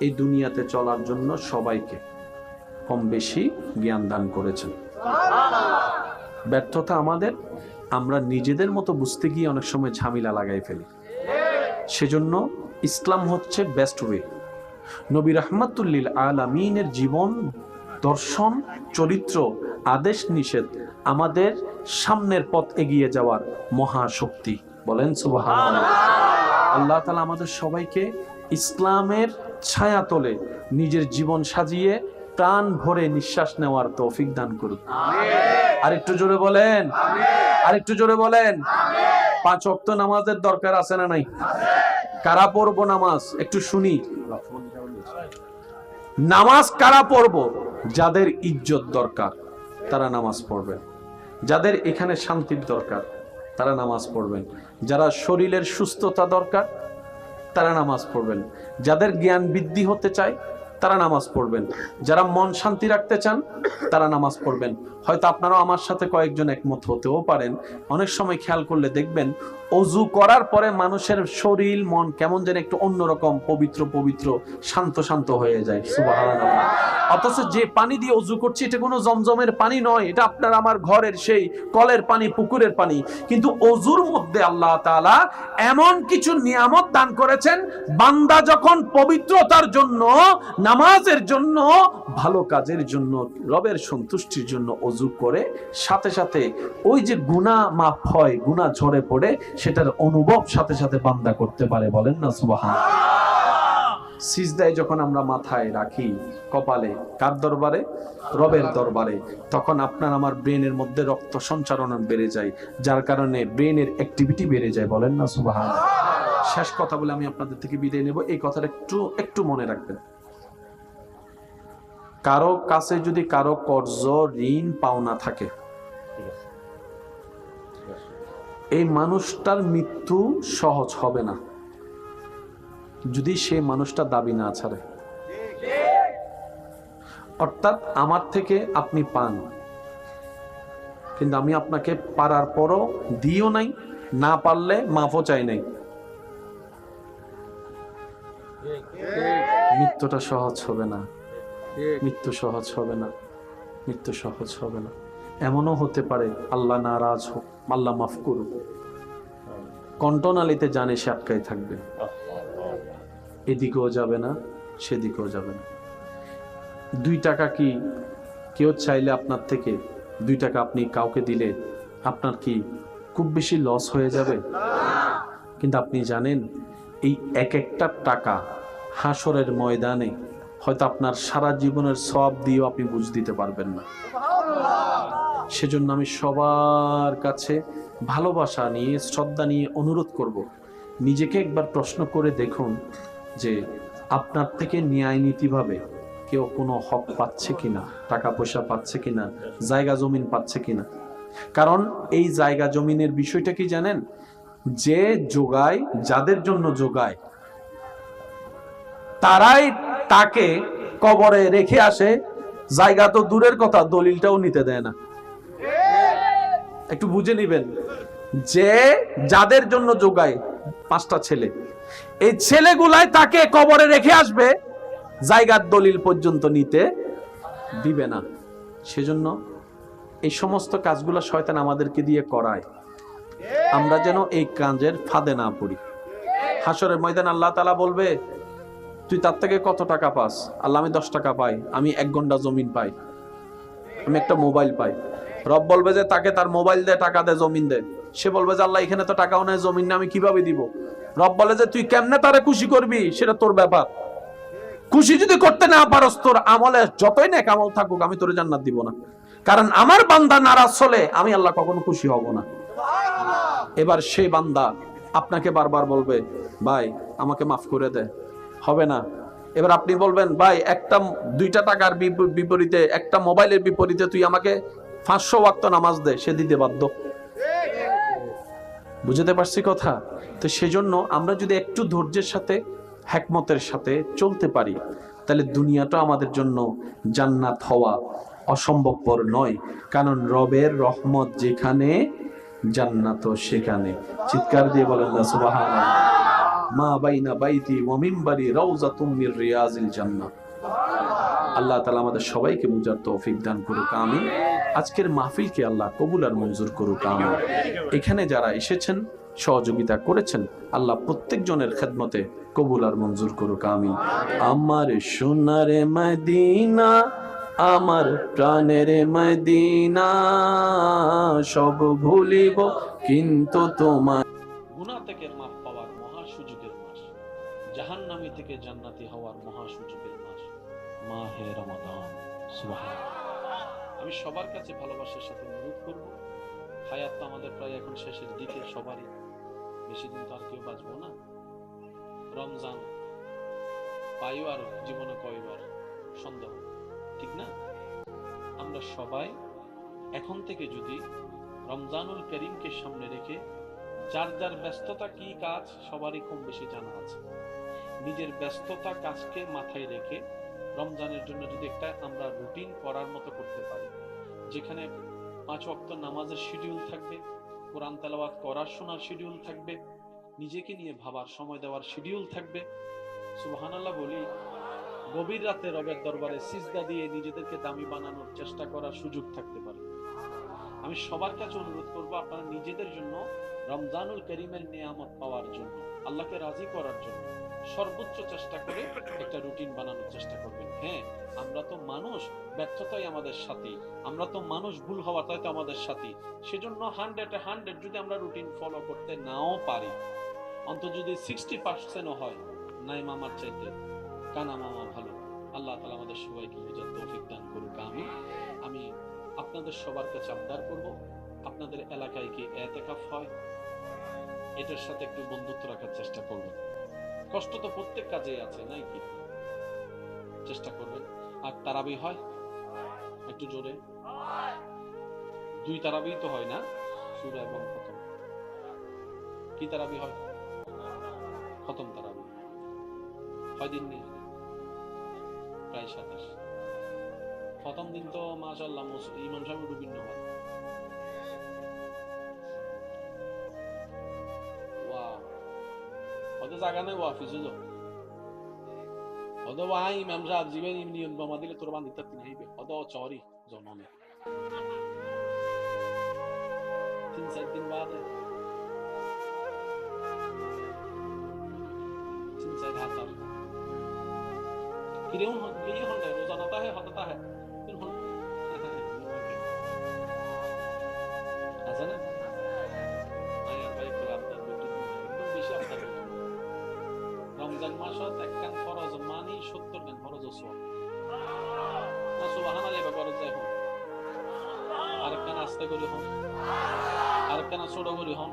এই দুনিয়াতে চলার জন্য সবাইকে কম বেশি জ্ঞান দান করেছেন। ব্যর্থতা আমাদের, আমরা নিজেদের মতো বুঝতে গিয়ে অনেক সময় ঝামেলা লাগাই ফেলি। সেজন্য ইসলাম হচ্ছে বেস্ট ওয়ে। নবী রাহমাতুল লিল আলামিনের জীবন দর্শন, চরিত্র, আদেশ নিষেধ আমাদের সামনের পথ এগিয়ে যাওয়ার মহাশক্তি। বলেন সুবহানাল্লাহ। আল্লাহ তাআলা আমাদের সবাইকে ইসলামের ছায়াতলে নিজের জীবন সাজিয়ে প্রাণ ভরে নিঃশ্বাস নেওয়ার তৌফিক দান করুন। আরেকটু জোরে বলেন, আরেকটু জোরে বলেন। 5 ওয়াক্ত নামাজের দরকার আছে না নাই? কারা পড়বো নামাজ একটু শুনি। নামাজ কারা পড়বো? যাদের ইজ্জত দরকার তারা নামাজ পড়বেন, যাদের এখানে শান্তির দরকার তারা নামাজ পড়বেন, যারা শরীরের সুস্থতা দরকার তারা নামাজ পড়বেন, যাদের জ্ঞান বৃদ্ধি হতে চায় তারা নামাজ পড়বেন, যারা মন শান্তি রাখতে চান তারা নামাজ পড়বেন। হয়তো আপনারাও আমার সাথে কয়েকজন একমত হতেও পারেন। অনেক সময় খেয়াল করলে দেখবেন অজু করার পরে মানুষের শরীর মন কেমন যেন একটু অন্যরকম পবিত্র পবিত্র শান্ত শান্ত হয়ে যায়। সুবহানাল্লাহ। অথচ যে পানি দিয়ে অজু করছি এটা কোনো জমজমের পানি নয়, এটা আপনার আমার ঘরের সেই কলের পানি, পুকুরের পানি। কিন্তু অজুর মধ্যে আল্লাহ তাআলা এমন কিছু নিয়ামত দান করেছেন, বান্দা যখন পবিত্রতার জন্য, নামাজের জন্য, ভালো কাজের জন্য, রবের সন্তুষ্টির জন্য অজু করে সাথে সাথে ওই যে গুনাহ মাফ হয়, গুনাহ ঝরে পড়ে, সেটার অনুভব সাথে সাথে বান্দা করতে পারে। বলেন না সুবহানাল্লাহ। সিজদায় যখন আমরা মাথায় রাখি, কপালে, কার দরবারে? রবের দরবারে, তখন আপনার আমার ব্রেনের মধ্যে রক্ত সঞ্চারণ বেড়ে যায়, যার কারণে ব্রেনের অ্যাক্টিভিটি বেড়ে যায়। বলেন না সুবহানাল্লাহ। শেষ কথা বলে আমি আপনাদের থেকে বিদায় নেব। এই কথাটা একটু মনে রাখবেন। কারো কাছে যদি কারো কর্জ, ঋণ, পাওনা থাকে, এই মানুষটার মৃত্যু সহজ হবে না। যদি সেই মানুষটা দাবি না ছাড়ে। অর্থাৎ আমার থেকে আপনি পান, কিন্তু আমি আপনাকে পারার পরও দিও নাই, না পারলে মাফও চাই নাই। মৃত্যুটা সহজ হবে না, মৃত্যু সহজ হবে না, মৃত্যু সহজ হবে না। এমনও হতে পারে আল্লাহ নারাজ হোক, আল্লাহ মাফ করুক, কণ্ঠনালীতে জানে সে আটকাই থাকবে, এদিকেও যাবে না সেদিকেও যাবে না। 2 টাকা কি কেউ চাইলে আপনার থেকে 2 টাকা আপনি কাউকে দিলে আপনার কি খুব বেশি লস হয়ে যাবে? কিন্তু আপনি জানেন এই এক একটা টাকা হাসরের ময়দানে হয়তো আপনার সারা জীবনের সওয়াব দিয়েও আপনি বুঝ দিতে পারবেন না। সেজন্য আমি সবার কাছে ভালোবাসা নিয়ে, শ্রদ্ধা নিয়ে অনুরোধ করব, নিজেকে একবার প্রশ্ন করে দেখুন যে আপনার থেকে ন্যায় নীতিভাবে কেউ কোনো হক পাচ্ছে কিনা, টাকা পয়সা পাচ্ছে কিনা, জায়গা জমিন পাচ্ছে কিনা। কারণ এই জায়গা জমিনের বিষয়টা কি জানেন, যে যোগায়, যাদের জন্য যোগায়, তারাই তাকে কবরে রেখে আসে। জায়গা তো দূরের কথা, দলিলটাও নিতে দেয় না। একটু বুঝে নিবেন, যে যাদের জন্য যোগায় 5টা ছেলে, এই ছেলেগুলাই তাকে কবরে রেখে আসবে, জায়গার দলিল পর্যন্ত নিতে দিবে না। সেজন্য এই সমস্ত কাজগুলো শয়তান আমাদেরকে দিয়ে করায়, আমরা যেন এই কাজের ফাঁদে না পড়ি। হাসরের ময়দান আল্লাহ তাআলা বলবে, তুই তার থেকে কত টাকা পাস? আল্লাহ, আমি 10 টাকা পাই, আমি 1 ঘন্টা জমিন পাই, আমি একটা মোবাইল পাই। রব বলবে যে তাকে তার মোবাইল দে, টাকা দে, জমিন দে। সে বলবে যে আল্লাহ, এখানে তো টাকাও নাই, জমিন না, আমি কিভাবে দিব? রব বলে যে তুই কেমনে তারে খুশি করবি সেটা তোর ব্যাপার। খুশি যদি করতে না পারস, তোর আমলে যতই নেক আমল থাকুক, আমি তোর জান্নাত দিব না। কারণ আমার বান্দা নারাজ হলে আমি আল্লাহ কখনো খুশি হব না। এবার সেই বান্দা আপনাকে বারবার বলবে, ভাই আমাকে মাফ করে দে, হবে না। এবার আপনি বলবেন, ভাই একটা 2টা টাকার বিপরীতে, একটা মোবাইলের বিপরীতে তুই আমাকে 500 ওয়াক্ত নামাজ দে, সে দিতে বাধ্য। বুঝতে পারছি কথা? তো সেজন্য আমরা যদি একটু ধৈর্যের সাথে, হিকমতের সাথে চলতে পারি, তাহলে দুনিয়াটা আমাদের জন্য জান্নাত হওয়া অসম্ভবপর নয়। কারণ রবের রহমত যেখানে, জান্নাতও সেখানে। চিৎকার দিয়ে বলেন না সুবহানাল্লাহ। মা বাইনা বাইতি ওয়া মিনবারি রাউযাতুম মির রিয়াজিল জান্নাহ। আল্লাহ তাআলা আমাদের সবাইকে বুঝার তৌফিক দান করুক, আমিন। আজকের মাহফিলকে আল্লাহ কবুল আর মঞ্জুর করুক, আমিন। এখানে যারা এসেছেন, সহযোগিতা করেছেন, আল্লাহ প্রত্যেকজনের খেদমতে কবুল আর মঞ্জুর করুক, আমিন। আমার সোনার মদিনা, আমার প্রাণের মদিনা, সব ভুলিব কিন্তু তোমার। গুনাহ থেকে মাফ পাওয়ার মহা সুযোগের মাস, জাহান্নামী থেকে জান্নাতি হওয়ার মহা সুযোগের মাস মাহে রমাদান। সুবহানাল্লাহ। আমি সবার কাছে ভালোবাসার সাথে অনুরোধ করব, হায়াত তো আমাদের প্রায় এখন শেষের দিকে, সবারই বেশি দিন তো আর কেউ বাঁচবো না। রমজান পাইও আর জীবনে কয়বার সন্দেহ, ঠিক না? আমরা সবাই এখন থেকে যদি রমজানুল করিমকে সামনে রেখে, যার যার ব্যস্ততা কি কাজ সবারই কম বেশি জানা আছে, নিজের ব্যস্ততা কাজকে মাথায় রেখে রমজানের জন্য যদি একটা আমরা রুটিন করার মতো করতে পারি, যেখানে 5 ওয়াক্ত নামাজের শিডিউল থাকবে, কোরআন তেলাওয়াত করার শোনার শিডিউল থাকবে, নিজেকে নিয়ে ভাবার সময় দেওয়ার শিডিউল থাকবে। সুবহানাল্লাহ বলি, গভীর রাতে রবের দরবারে সিজদা দিয়ে নিজেদেরকে দামি বানানোর চেষ্টা করার সুযোগ থাকতে পারে। আমি সবার কাছে অনুরোধ করব, আপনারা নিজেদের জন্য রমজানুল করিমের নিয়ামত পাওয়ার জন্য, আল্লাহকে রাজি করার জন্য সর্বোচ্চ চেষ্টা করে একটা রুটিন বানানোর চেষ্টা করবেন। হ্যাঁ, আমরা তো মানুষ, ব্যর্থতাই আমাদের সাথী, আমরা তো মানুষ, ভুল হওয়াটাই তো আমাদের সাথী। সেজন্য 100 যদি আমরা রুটিন ফলো করতে নাও পারি, অন্তত যদি 60%ও হয়, নাই মামার চাইতে কানা মামা ভালো। আল্লাহ তাআলা আমাদের সবাইকে বুঝার তৌফিক দান করুক, আমিন। আমি আপনাদের সবার কাছে আবদার করব, আপনাদের এলাকায় কি ইতিকাফ হয়, এটার সাথে একটু বন্ধুত্ব রাখার চেষ্টা করবেন। কষ্ট তো প্রত্যেক কাজেই আছে, নাই কি? চেষ্টা করবেন। আর তারাবি হয় একটু জোরে, 2 তারাবি তো হয় না, সূরা এবং খতম। কি তারাবি হয়? খতম তারাবি। কয়দিন নেই? প্রায় 27। প্রথম দিন তো মাশাআল্লাহ ইমাম সাহেব একটু ভিন্ন হয়। ওয়াও, ওদের জায়গা নেই অফিসে যাও। ওদের ভাই ইমাম সাহেব জীবন নিয়ম জমা দিলে তোর বান্ধিতে তিনাইবে। ওদের চরি জনমে 3-4 দিন বাদে 3-4 হাজার কিরে হন এই হন রোজা নাতা হতা है फिर হন আছে না আয়ার ভাই করে আপনার একদম বেশি আপনার রমজান মাসত একখান ফরজ মানি 70 দিন ফরজ সওয়াব না সুবহানাল্লাহ ব্যাপার যায় হন আরেকখান আস্তে করে হন আরেকখান ছোট করে হন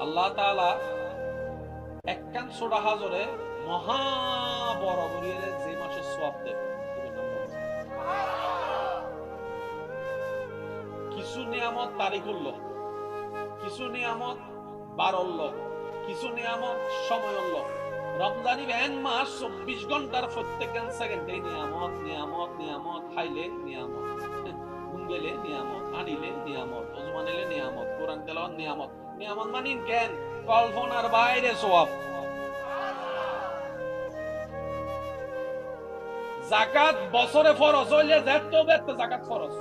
আল্লাহ তাআলা একখান ছোট হাজরে মহা বড় করিয়ে যে মাসে সওয়াব দেবে কিছু নিয়ামত তারিখ উল্ল কিছু নিয়ামত বার উল্ল কিছু নিয়ামত সময় উল্ল রমজানি ব্যান মাস 24 ঘন্টার প্রত্যেক সেকেন্ডে নিয়ামত নিয়ামত নিয়ামত খাইলে নিয়ামত ঘুম গেলে নিয়ামত আনিলে নিয়ামত ওজমান এলে নিয়ামত কোরআন তেলাওয়াত নিয়ামত নিয়ামত মানিন কেন কল্পনার বাইরে সওয়াব যাকাত বছরে ফরজ হইলে যেত বেত যাকাত ফরজ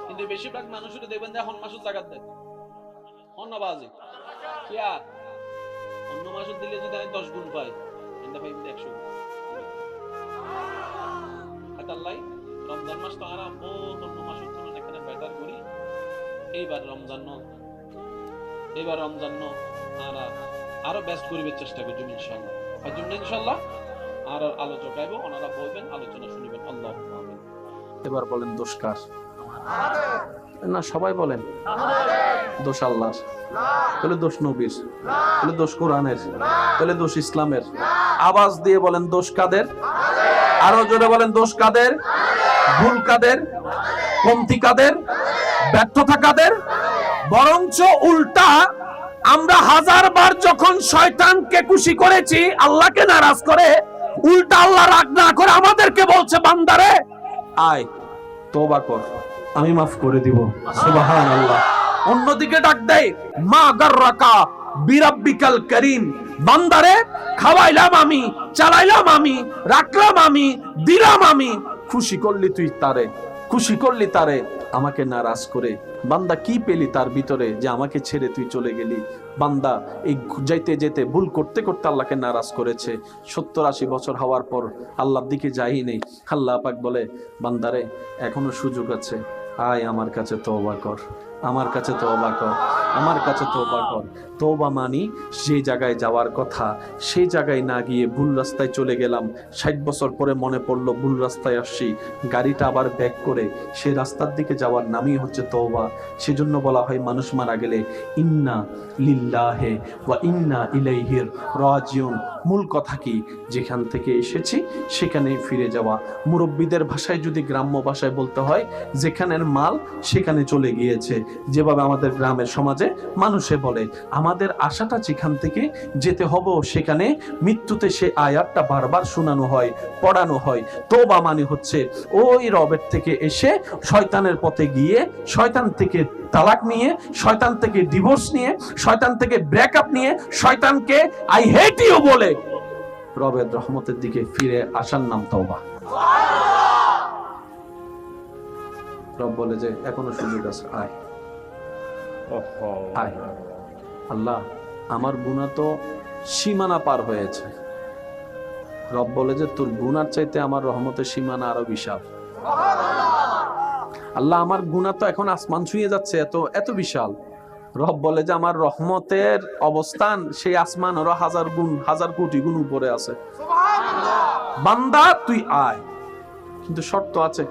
কিন্তু বেশিরভাগ মানুষের দেখবেন যে এখন মাসে যাকাত দেয় অন্যবাজি কিয়া অন্য মাসে দিলে যদি আমি 10 গুণ পাই এটা পাই 100 গুণ আতাল্লাই রমজান মাস তো আরাম বহুত অন্য মাসের তুলনায় এখানে বেটার করি এইবার রমজান আরো বেস্ট করিবার চেষ্টা করব ইনশাআল্লাহ হয়তো ইনশাআল্লাহ আর আলোচনা গাইবো ওনারা বলবেন আলোচনা শুনবেন আল্লাহুম্মা আমিন এবার বলেন দোষ কার না সবাই বলেন দোষ আল্লাহর তাহলে দোষ নবীর তাহলে দোষ কোরআনের তাহলে দোষ ইসলামের আওয়াজ দিয়ে বলেন দোষ কাদের আরো জোরে বলেন দোষ কাদের ভুল কাদের কমতি কাদের ব্যর্থতা কাদের বরঞ্চ উল্টা আমরা হাজারবার যখন শয়তানকে খুশি করেছি আল্লাহকে নারাজ করে উল্টা আল্লাহ রাগ না করে আমাদেরকে বলছে বান্দারে আয় তওবা কর আমি মাফ করে দিব সুবহানাল্লাহ অন্যদিকে ডাক দেয় মা গাররাকা বিরাব্বিকাল করিম বান্দারে খাওয়াইলাম আমি চালাইলাম আমি রাখলাম আমি দিলাম আমি খুশি করলি তুই তারে খুশি করলি তারে আমাকে নারাজ করে বান্দা কি পেলি তার ভিতরে যে আমাকে ছেড়ে তুই চলে গেলি বান্দা এই যাইতে যেতে ভুল করতে করতে আল্লাহকে নারাজ করেছে 70-80 বছর হওয়ার পর আল্লাহর দিকে যাই নেই আল্লাহ পাক বলে বান্দারে এখনো সুযোগ আছে আয় আমার কাছে তওবা কর আমার কাছে তওবা কর আমার কাছে তওবা কর তওবা মানি যে জায়গায় যাওয়ার কথা সেই জায়গায় না গিয়ে ভুল রাস্তায় চলে গেলাম 60 বছর পরে মনে পড়লো ভুল রাস্তায় আসছি গাড়িটা আবার ব্যাক করে সেই রাস্তার দিকে যাওয়ার নামই হচ্ছে তওবা সেজন্য বলা হয় মানুষ মারা গেলে ইন্না লিল্লাহি ওয়া ইন্না ইলাইহি রাজিউন মূল কথা কি যেখান থেকে এসেছি সেখানেই ফিরে যাওয়া মুরব্বিদের ভাষায় যদি গ্রাম্য ভাষায় বলতে হয় যেখানের মাল সেখানে চলে গিয়েছে যেভাবে আমাদের গ্রামের সমাজে মানুষে বলে আমাদের আশাটা যেখান থেকে যেতে হবে সেখানে মৃত্যুতে সে আয়াতটা বারবার শোনানো হয় পড়ানো হয় তওবা মানে হচ্ছে ওই রবের থেকে এসে শয়তানের পথে গিয়ে শয়তান থেকে তালাক নিয়ে শয়তান থেকে ডিভোর্স নিয়ে শয়তান থেকে ব্রেকআপ নিয়ে শয়তানকে আই হেট ইউ বলে রবের রহমতের দিকে ফিরে আসার নাম তওবা রব বলে যে এখনো সুযোগ আছে আয় আয় আল্লাহ আমার গুনাহ তো সীমানা পার হয়েছে রব বলে যে তোর গুনার চাইতে আমার রহমতের সীমানা আরো বিশাল আল্লাহ আমার গুনাহ তো এখন আসমান ছুঁয়ে যাচ্ছে এত এত বিশাল রব বলে যে আমার রহমতের অবস্থান সেই আসমান আরো 1000 গুণ 1000 কোটি গুণ উপরে আছে বান্দা তুই আয় কিন্তু শর্ত আছে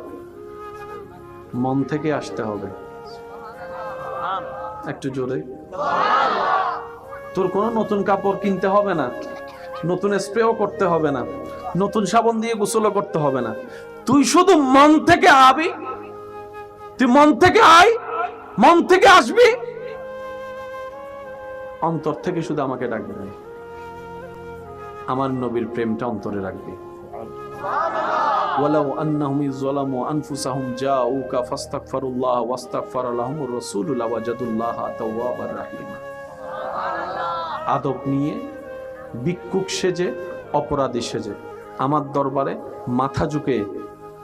মন থেকে আসতে হবে একটু জোরে তোর কোনো নতুন কাপড় কিনতে হবে না নতুন স্প্রেও করতে হবে না নতুন সাবান দিয়ে গোসলও করতে হবে না তুই শুধু মন থেকে আবি তুই মন থেকে আয় মন থেকে আসবি অন্তর থেকে শুধু আমাকে ডাকবি আমার নবীর প্রেমটা অন্তরে রাখবি। ওয়ালাউ আন্নাহুম ইযলামু আনফুসাহুম জাউকা ফাস্তাগফিরুল্লাহ ওয়াস্তাগফারা লাহুমুর রাসূলু লাওয়াজাদুল্লাহা তাওয়াবার রাহিম। আদব নিয়ে, ভিক্ষুক সেজে, অপরাধী সেজে আমার দরবারে মাথা ঝুঁকে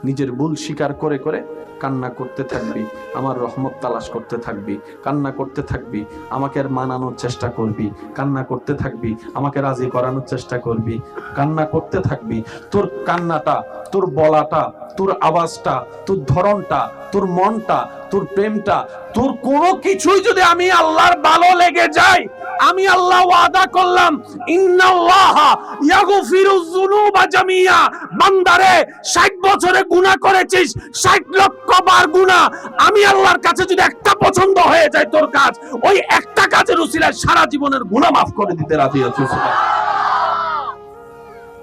নিজের ভুল স্বীকার করে করে কান্না করতে থাকবি, আমার রহমত তালাশ করতে থাকবি, কান্না করতে থাকবি, আমাকে মানানোর চেষ্টা করবি, কান্না করতে থাকবি, আমাকে রাজি করানোর চেষ্টা করবি, কান্না করতে থাকবি। তোর কান্নাটা, তোর বলাটা, তোর আওয়াজটা, তোর ধরনটা, তোর মনটা, তোর প্রেমটা, তোর কোনো কিছুই যদি আমি আল্লাহর ভালো লেগে যায়, আমি আল্লাহ ওয়াদা করলাম, ইন্নাল্লাহা ইয়াগফিরুয যুনুবা জামিয়া। বান্দারে 60 বছরে গুনাহ করেছিস, 60 লক্ষ বার গুনাহ, আমি আল্লাহর কাছে যদি একটা পছন্দ হয়ে যায় তোর কাজ, ওই একটা কাজের উসিলায় সারা জীবনের গুনাহ মাফ করে দিতে রাজি আছি।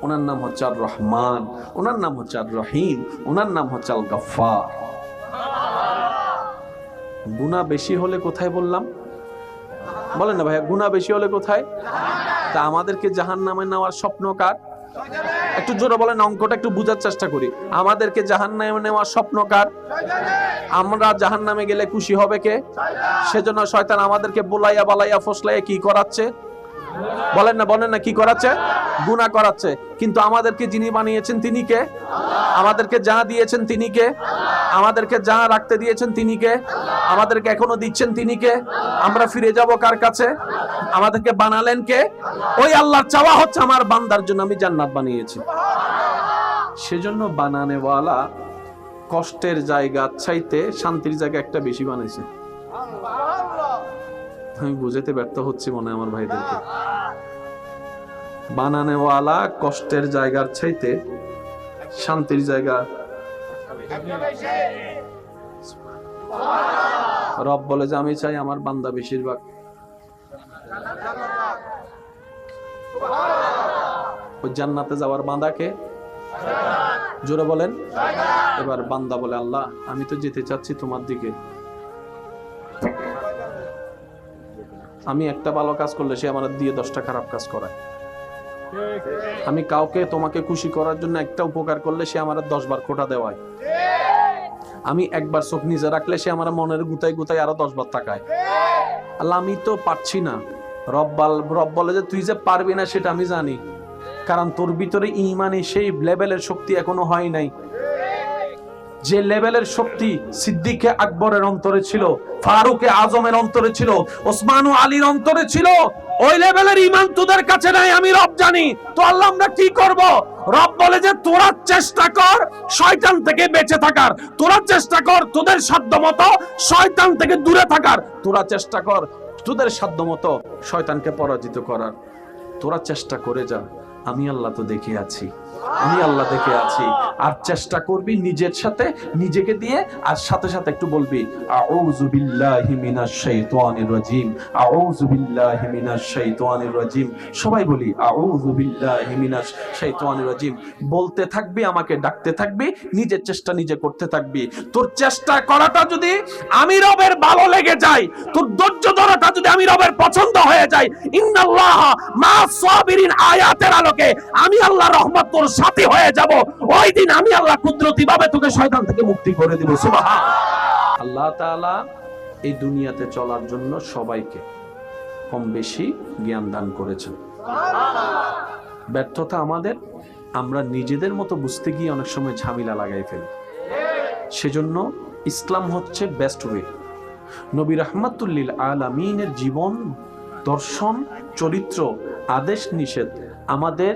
ওনার নাম হচ্ছে আর রহমান, ওনার নাম হচ্ছে আর রহিম, ওনার নাম হচ্ছে আল গফফার। গুনাহ বেশি হলে কোথায় বললাম? বলেন না ভাইয়া, গুনাহ বেশি হলে কোথায়? তা আমাদেরকে জাহান্নামে নেওয়ার স্বপ্ন কার? একটু জোরে বলেন, অঙ্কটা একটু বুঝার চেষ্টা করি। আমাদেরকে জাহান্নামে নেওয়ার স্বপ্ন কার? আমরা জাহান্নামে গেলে খুশি হবে কে? সেজন্য শয়তান আমাদেরকে বুলাইয়া বালাইয়া ফসলাইয়া কি করাচ্ছে? বলেন না কি করাচ্ছে? গুনাহ করাচ্ছে। কিন্তু আমাদেরকে যিনি বানিয়েছেন তিনি কে? আমাদেরকে যা দিয়েছেন তিনি কে? আমাদেরকে যা রাখতে দিয়েছেন তিনি কে? আমাদেরকে এখনো দিচ্ছেন তিনি কে? আমরা ফিরে যাব কার কাছে? আমাদেরকে বানালেন কে? ওই আল্লাহর চাওয়া হচ্ছে আমার বান্দার জন্য আমি জান্নাত বানিয়েছি। সেজন্য বানানেওয়ালা কষ্টের জায়গা চাইতে শান্তির জায়গা একটা বেশি বানাইছে। আমি বুঝাতে ব্যর্থ হচ্ছি মনে হয় আমার ভাইদেরকে। বানানেওয়ালা কষ্টের জায়গার চাইতে শান্তির জায়গা। রব বলে যে আমি চাই আমার বান্দা বেশিরভাগ ওই জান্নাতে যাওয়ার বান্দাকে জোরে বলেন। এবার বান্দা বলে আল্লাহ আমি তো যেতে চাচ্ছি তোমার দিকে, আমি একটা ভালো কাজ করলে সে আমার দিয়ে 10টা খারাপ কাজ করায়। আমি কাউকে তোমাকে খুশি করার জন্য একটা উপকার করলে সে আমার 10 বার খোঁটা দেওয়ায়। আমি একবার চোখ নিজে রাখলে সে আমার মনের গুতাই গুতাই আরো 10 বার তাকায়। আল্লাহ আমি তো পারছি না। রব বলে যে তুই যে পারবি না সেটা আমি জানি, কারণ তোর ভিতরে ঈমানে সেই লেভেলের শক্তি এখনো হয় নাই। যে লেভেলের শক্তি সিদ্দিকে আকবরের অন্তরে ছিল, ফারুকে আজমের অন্তরে ছিল, ওসমান ও আলীর অন্তরে ছিল, ওই লেভেলের ঈমান তোদের কাছে নাই। আমি রব জানি। তো আল্লাহ আমরা কি করব? রব বলে যে তোরা চেষ্টা কর শয়তান থেকে বেঁচে থাকার, তোরা চেষ্টা কর তোদের সাধ্যমতো শয়তান থেকে দূরে থাকার, তোরা চেষ্টা কর তোদের সাধ্যমতো শয়তানকে পরাজিত করার, তোরা চেষ্টা করে যা। আমি আল্লাহ তো দেখে আছি, আমি আল্লাহ দেখে আছি। আর চেষ্টা করবি নিজের সাথে, নিজেকে দিয়ে, আর সাথে সাথে একটু বলবি আউযু বিল্লাহি মিনাশ শাইতানির রাজিম, আউযু বিল্লাহি মিনাশ শাইতানির রাজিম। সবাই বলি আউযু বিল্লাহি মিনাশ শাইতানির রাজিম। বলতে থাকবি, আমাকে ডাকতে থাকবি, নিজের চেষ্টা নিজে করতে থাকবি। তোর চেষ্টা করাটা যদি আমি রবের ভালো লেগে যায়, তোর ধৈর্য ধরাটা যদি আমি রবের পছন্দ হয়ে যায়, ইন্নাল্লাহা মা'আস সাবিরিন আয়াতের আলোকে আমি আল্লাহর রহমত তোর সাথী হয়ে যাব। ওই দিন আমি আল্লাহ কুদরতি ভাবে তোকে শয়তান থেকে মুক্তি করে দিব। সুবহানাল্লাহ। আল্লাহ তাআলা এই দুনিয়াতে চলার জন্য সবাইকে কম বেশি জ্ঞান দান করেছেন। ব্যর্থতা আমাদের, আমরা নিজেদের মতো বুঝতে গিয়ে অনেক সময় ঝামেলা লাগাই ফেলি। সেজন্য ইসলাম হচ্ছে বেস্ট ওয়ে। নবী রাহমাতুল লিল আলামিনের জীবন, দর্শন, চরিত্র, আদেশ নিষেধ আমাদের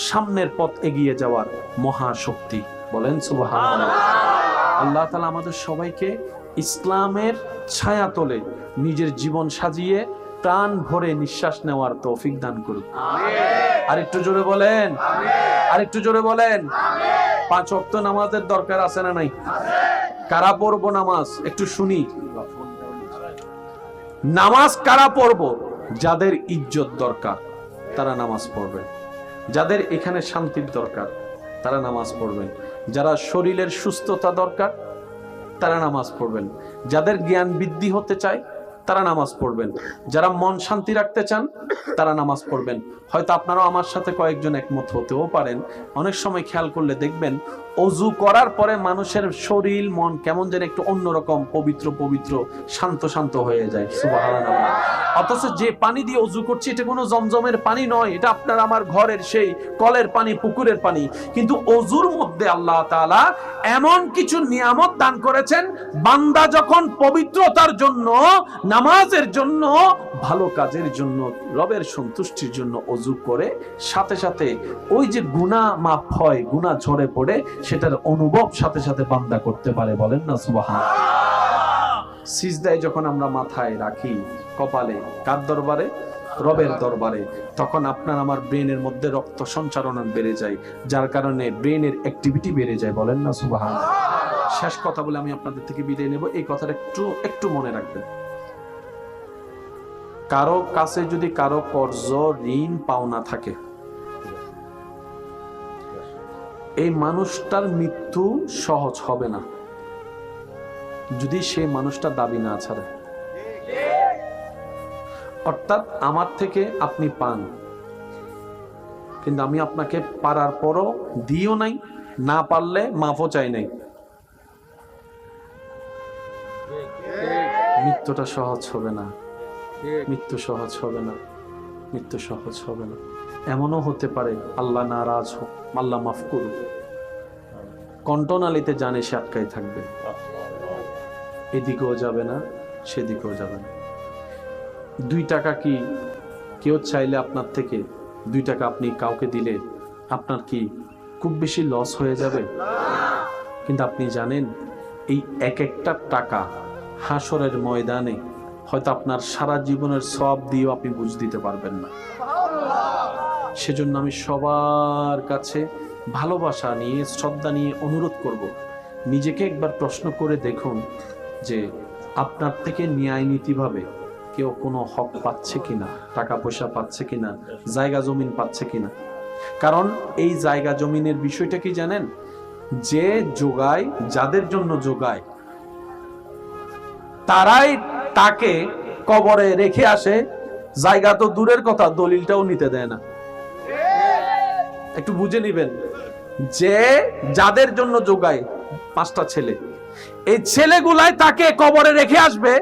সামনের পথ এগিয়ে যাওয়ার মহাশক্তি। বলেন সুবহানাল্লাহ। আল্লাহ তাআলা আমাদের সবাইকে ইসলামের ছায়াতলে নিজের জীবন সাজিয়ে প্রাণ ভরে নিঃশ্বাস নেওয়ার তৌফিক দান করুন। আর একটু জোরে বলেন, আর একটু জোরে বলেন। 5 ওয়াক্ত নামাজের দরকার আছে না নাই? কারা পড়বো নামাজ একটু শুনি। নামাজ কারা পড়বো? যাদের ইজ্জত দরকার তারা নামাজ পড়বেন, যাদের এখানে শান্তির দরকার তারা নামাজ পড়বেন, যারা শরীরের সুস্থতা দরকার তারা নামাজ পড়বেন, যাদের জ্ঞান বৃদ্ধি হতে চায় তারা নামাজ পড়বেন। যারা মন শান্তি রাখতে চান তারা নামাজ পড়বেন। হয়তো আপনারাও আমার সাথে কয়েকজন একমত হতেও পারেন। অনেক সময় খেয়াল করলে দেখবেন অজু করার পরে মানুষের শরীর মন কেমন যেন একটু অন্যরকম পবিত্র পবিত্র শান্ত শান্ত হয়ে যায়। সুবহানাল্লাহ। অথচ যে পানি দিয়ে অজু করছি এটা কোনো জমজমের পানি নয়, এটা আপনার আমার ঘরের সেই কলের পানি, পুকুরের পানি। কিন্তু অজুর মধ্যে আল্লাহ তাআলা এমন কিছু নিয়ামত দান করেছেন, বান্দা যখন পবিত্রতার জন্য, নামাজের জন্য, ভালো কাজের জন্য, রবের সন্তুষ্টির জন্য অজু করে, সাথে সাথে ওই যে গুনাহ মাফ হয়, গুনাহ ঝরে পড়ে, সেটার অনুভব সাথে সাথে বান্দা করতে পারে। বলেন না সুবহানাল্লাহ। সিজদায় যখন আমরা মাথায় রাখি, কপালে, কার দরবারে? রবের দরবারে, তখন আপনার আমার ব্রেনের মধ্যে রক্ত সঞ্চারণ বেড়ে যায়, যার কারণে ব্রেনের অ্যাক্টিভিটি বেড়ে যায়। বলেন না সুবহানাল্লাহ। শেষ কথা বলে আমি আপনাদের থেকে বিদায় নেব, এই কথাটা একটু একটু মনে রাখবেন। কারো কাছে যদি কারো কর্জ, ঋণ, পাওনা থাকে, এই মানুষটার মৃত্যু সহজ হবে না যদি সেই মানুষটা দাবি না ছাড়ে। অর্থাৎ আমার থেকে আপনি পান, কিন্তু আমি আপনাকে পারার পরও দিও নাই, না পারলে মাফও চাই নাই, মৃত্যুটা সহজ হবে না। মৃত্যু সহজ হবে না, মৃত্যু সহজ হবে না। এমনও হতে পারে আল্লাহ নারাজ হোক, আল্লাহ মাফ করুক, কণ্ঠনালীতে জানে সে আটকাই থাকবে, এদিকেও যাবে না, সেদিকেও যাবে না। 2 টাকা কি কেউ চাইলে আপনার থেকে 2 টাকা আপনি কাউকে দিলে আপনার কি খুব বেশি লস হয়ে যাবে? কিন্তু আপনি জানেন এই এক একটা টাকা হাসরের ময়দানে হয়তো আপনার সারা জীবনের সব দিয়েও আপনি বুঝ দিতে পারবেন না। সেজন্য আমি সবার কাছে ভালোবাসা নিয়ে, শ্রদ্ধা নিয়ে অনুরোধ করব, নিজেকে একবার প্রশ্ন করে দেখুন যে আপনার থেকে ন্যায় নীতিভাবে কেউ কোনো হক পাচ্ছে কিনা, টাকা পয়সা পাচ্ছে কিনা, জায়গা জমিন পাচ্ছে কিনা। কারণ এই জায়গা জমিনের বিষয়টা কি জানেন? যে যোগায়, যাদের জন্য যোগায়, তারাই তাকে কবরে রেখে আসে। জায়গা তো দূরের কথা, দলিলটাও নিতে দেয় না। একটু বুঝে নিবেন, যে যাদের জন্য যোগায় 5টা ছেলে, এই ছেলেগুলাই তাকে কবরে রেখে আসবে,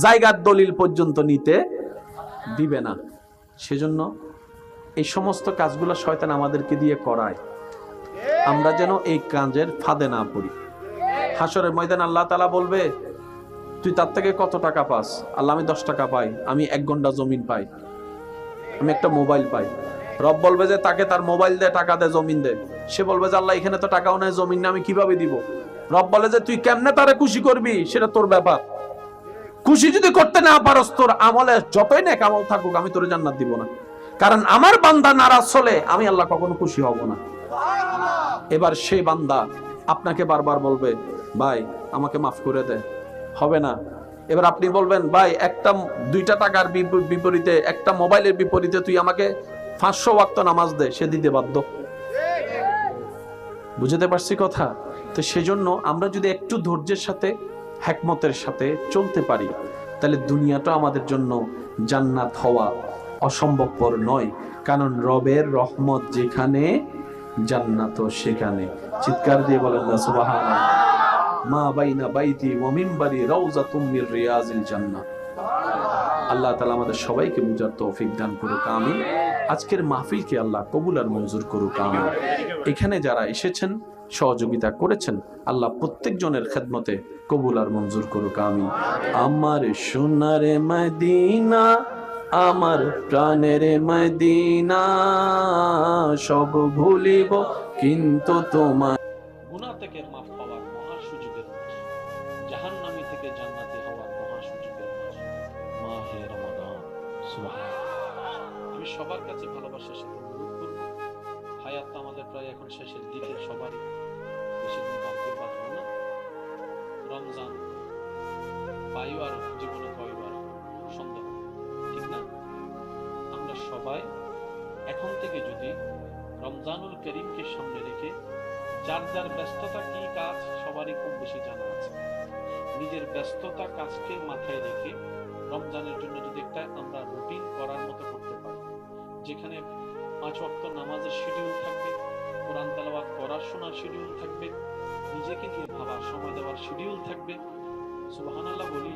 জায়গার দলিল পর্যন্ত নিতে দিবে না। সেজন্য এই সমস্ত কাজগুলো শয়তান আমাদেরকে দিয়ে করায়, আমরা যেন এই কাজের ফাঁদে না পড়ি। হাসরের ময়দান আল্লাহ তাআলা বলবে, তুই তার থেকে কত টাকা পাস? আল্লাহ, আমি 10 টাকা পাই, আমি 1 ঘন্টা জমিন পাই, আমি একটা মোবাইল পাই। রব বলবে যে তাকে তার মোবাইল দে, টাকা দে, জমিন দে। সে বলবে যে আল্লাহ, এখানে তো টাকাও নাই, জমিন না, আমি কিভাবে দিব? রব বলে যে তুই কেমনে তারে খুশি করবি সেটা তোর ব্যাপার। খুশি যদি করতে না পারস, তোর আমলে যতই নেক আমল থাকুক, আমি তোরে জান্নাত দিব না। কারণ আমার বান্দা নারাজ হলে আমি আল্লাহ কখনো খুশি হব না। এবার সেই বান্দা আপনাকে বারবার বলবে, ভাই আমাকে মাফ করে দে, হবে না। এবার আপনি বলবেন, ভাই একটা 2টা টাকার বিপরীতে, একটা মোবাইলের বিপরীতে তুই আমাকে 500 ওয়াক্ত নামাজ দে, সে দিতে বাধ্য। বুঝতে পারছি কথা? তো সেজন্য আমরা যদি একটু ধৈর্যের সাথে, হিকমতের সাথে চলতে পারি, তাহলে দুনিয়াটা আমাদের জন্য জান্নাত হওয়া অসম্ভবপর নয়। কারণ রবের রহমত যেখানে, জান্নাত সেখানে। চিৎকার দিয়ে বলেন না সুবহানাল্লাহ। মা বাইনা বাইতি ওয়া মিনবারি রাউযাতুম মির রিয়াজিল জান্নাহ। আল্লাহ তাআলা আমাদের সবাইকে বুঝার তৌফিক দান করুক, আমিন। আজকের মাহফিলকে আল্লাহ কবুল আর মঞ্জুর করুক, আমিন। এখানে যারা এসেছেন, সহযোগিতা করেছেন, আল্লাহ প্রত্যেকজনের খেদমতে কবুল আর মঞ্জুর করুক, আমিন। আমার সোনার মদিনা, আমার প্রাণের মদিনা, সব ভুলিব কিন্তু তোমার। গুনাহ থেকে মাফ পাওয়ার মহা সুযোগের মাস, জাহান্নামী থেকে জান্নাতি হওয়ার মহা সুযোগের মাস, মাহে রমাদান। সুবহানাল্লাহ। আমি সবার কাছে ভালোবাসার সাথে অনুরোধ করব, হায়াত তো আমাদের প্রায় এখন শেষের দিকে, সবারই বেশি দিন বাকি বাঁচবো না। রমজান পাইবার জীবনে কয়বার সন্দেহ, ঠিক না? আমরা সবাই এখন থেকে যদি রমজানুল করিমকে সামনে রেখে, যার যার ব্যস্ততা কি কাজ সবারই কম বেশি জানা আছে, নিজের ব্যস্ততা কাজকে মাথায় রেখে রমজানের জন্য যদি একটা আমরা রুটিন করার মতো করতে পারি, যেখানে 5 ওয়াক্ত নামাজের শিডিউল থাকবে, কোরআন তেলাওয়াত করার শোনার শিডিউল থাকবে, নিজেকে নিয়ে ভাবার সময় দেওয়ার শিডিউল থাকবে। সুবহানাল্লাহ বলি,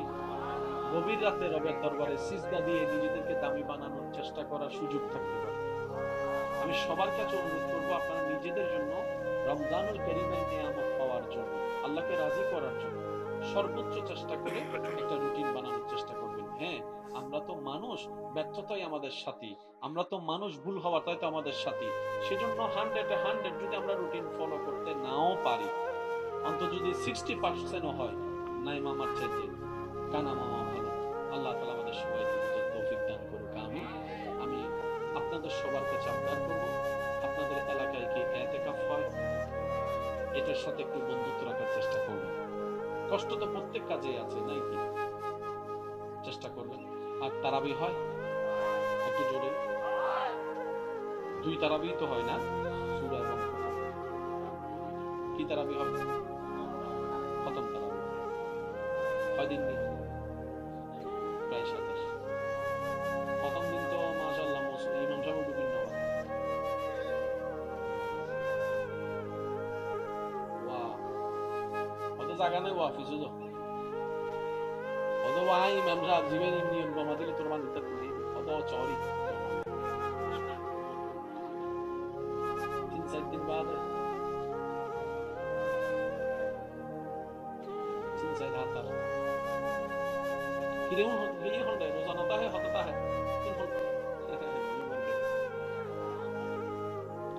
গভীর রাতে রবের দরবারে সিজদা দিয়ে নিজেদেরকে দামি বানানোর চেষ্টা করার সুযোগ থাকতে পারে। আমি সবার কাছে অনুরোধ করবো, আপনারা নিজেদের জন্য রমজানুল কারীমের নিয়ামত পাওয়ার জন্য, আল্লাহকে রাজি করার জন্য সর্বোচ্চ চেষ্টা করে একটা রুটিন বানানোর চেষ্টা করবেন। হ্যাঁ, আমরা তো মানুষ, ব্যর্থতাই আমাদের সাথী, আমরা তো মানুষ, ভুল হওয়াটাই তো আমাদের সাথী। সেজন্য 100 যদি আমরা রুটিন ফলো করতে নাও পারি, অন্তত যদি 60% হয়, নাই মামার চাইতে কানা মামা ভালো। আল্লাহ তাআলা আমাদের সবাইকে তৌফিক দান করুক, আমিন। আমি আপনাদের সবার কাছে আবদার করব, আপনাদের এলাকায় কি ইতিকাফ হয়, এটার সাথে একটু বন্ধুত্ব রাখার চেষ্টা করবেন। কষ্ট তো প্রত্যেক কাজেই আছে, নাই কি? চেষ্টা করবেন। আর তারাবি হয় একটু জোরে, 2 তারাবি তো হয় না, সূরা এবং খতম। কি তারাবি হবে? খতম তারাবি। কয় দিন নেই? প্রায় 27। খতম দিন তো মাশাআল্লাহ ইমাম সাহেব বিভিন্ন হয়। ওয়াও, কত জায়গা নেই অফিসে তো, কত ভাই ইমাম সাহেব জীবন নিয়ম জমা দিলে তোর মান দিতে করি, কত চরি 3-4 দিন বাদ 3-4 হাজার কিরে গিয়ে হন্ডে রোজানা তাহে হতা है 3 ঘন্টা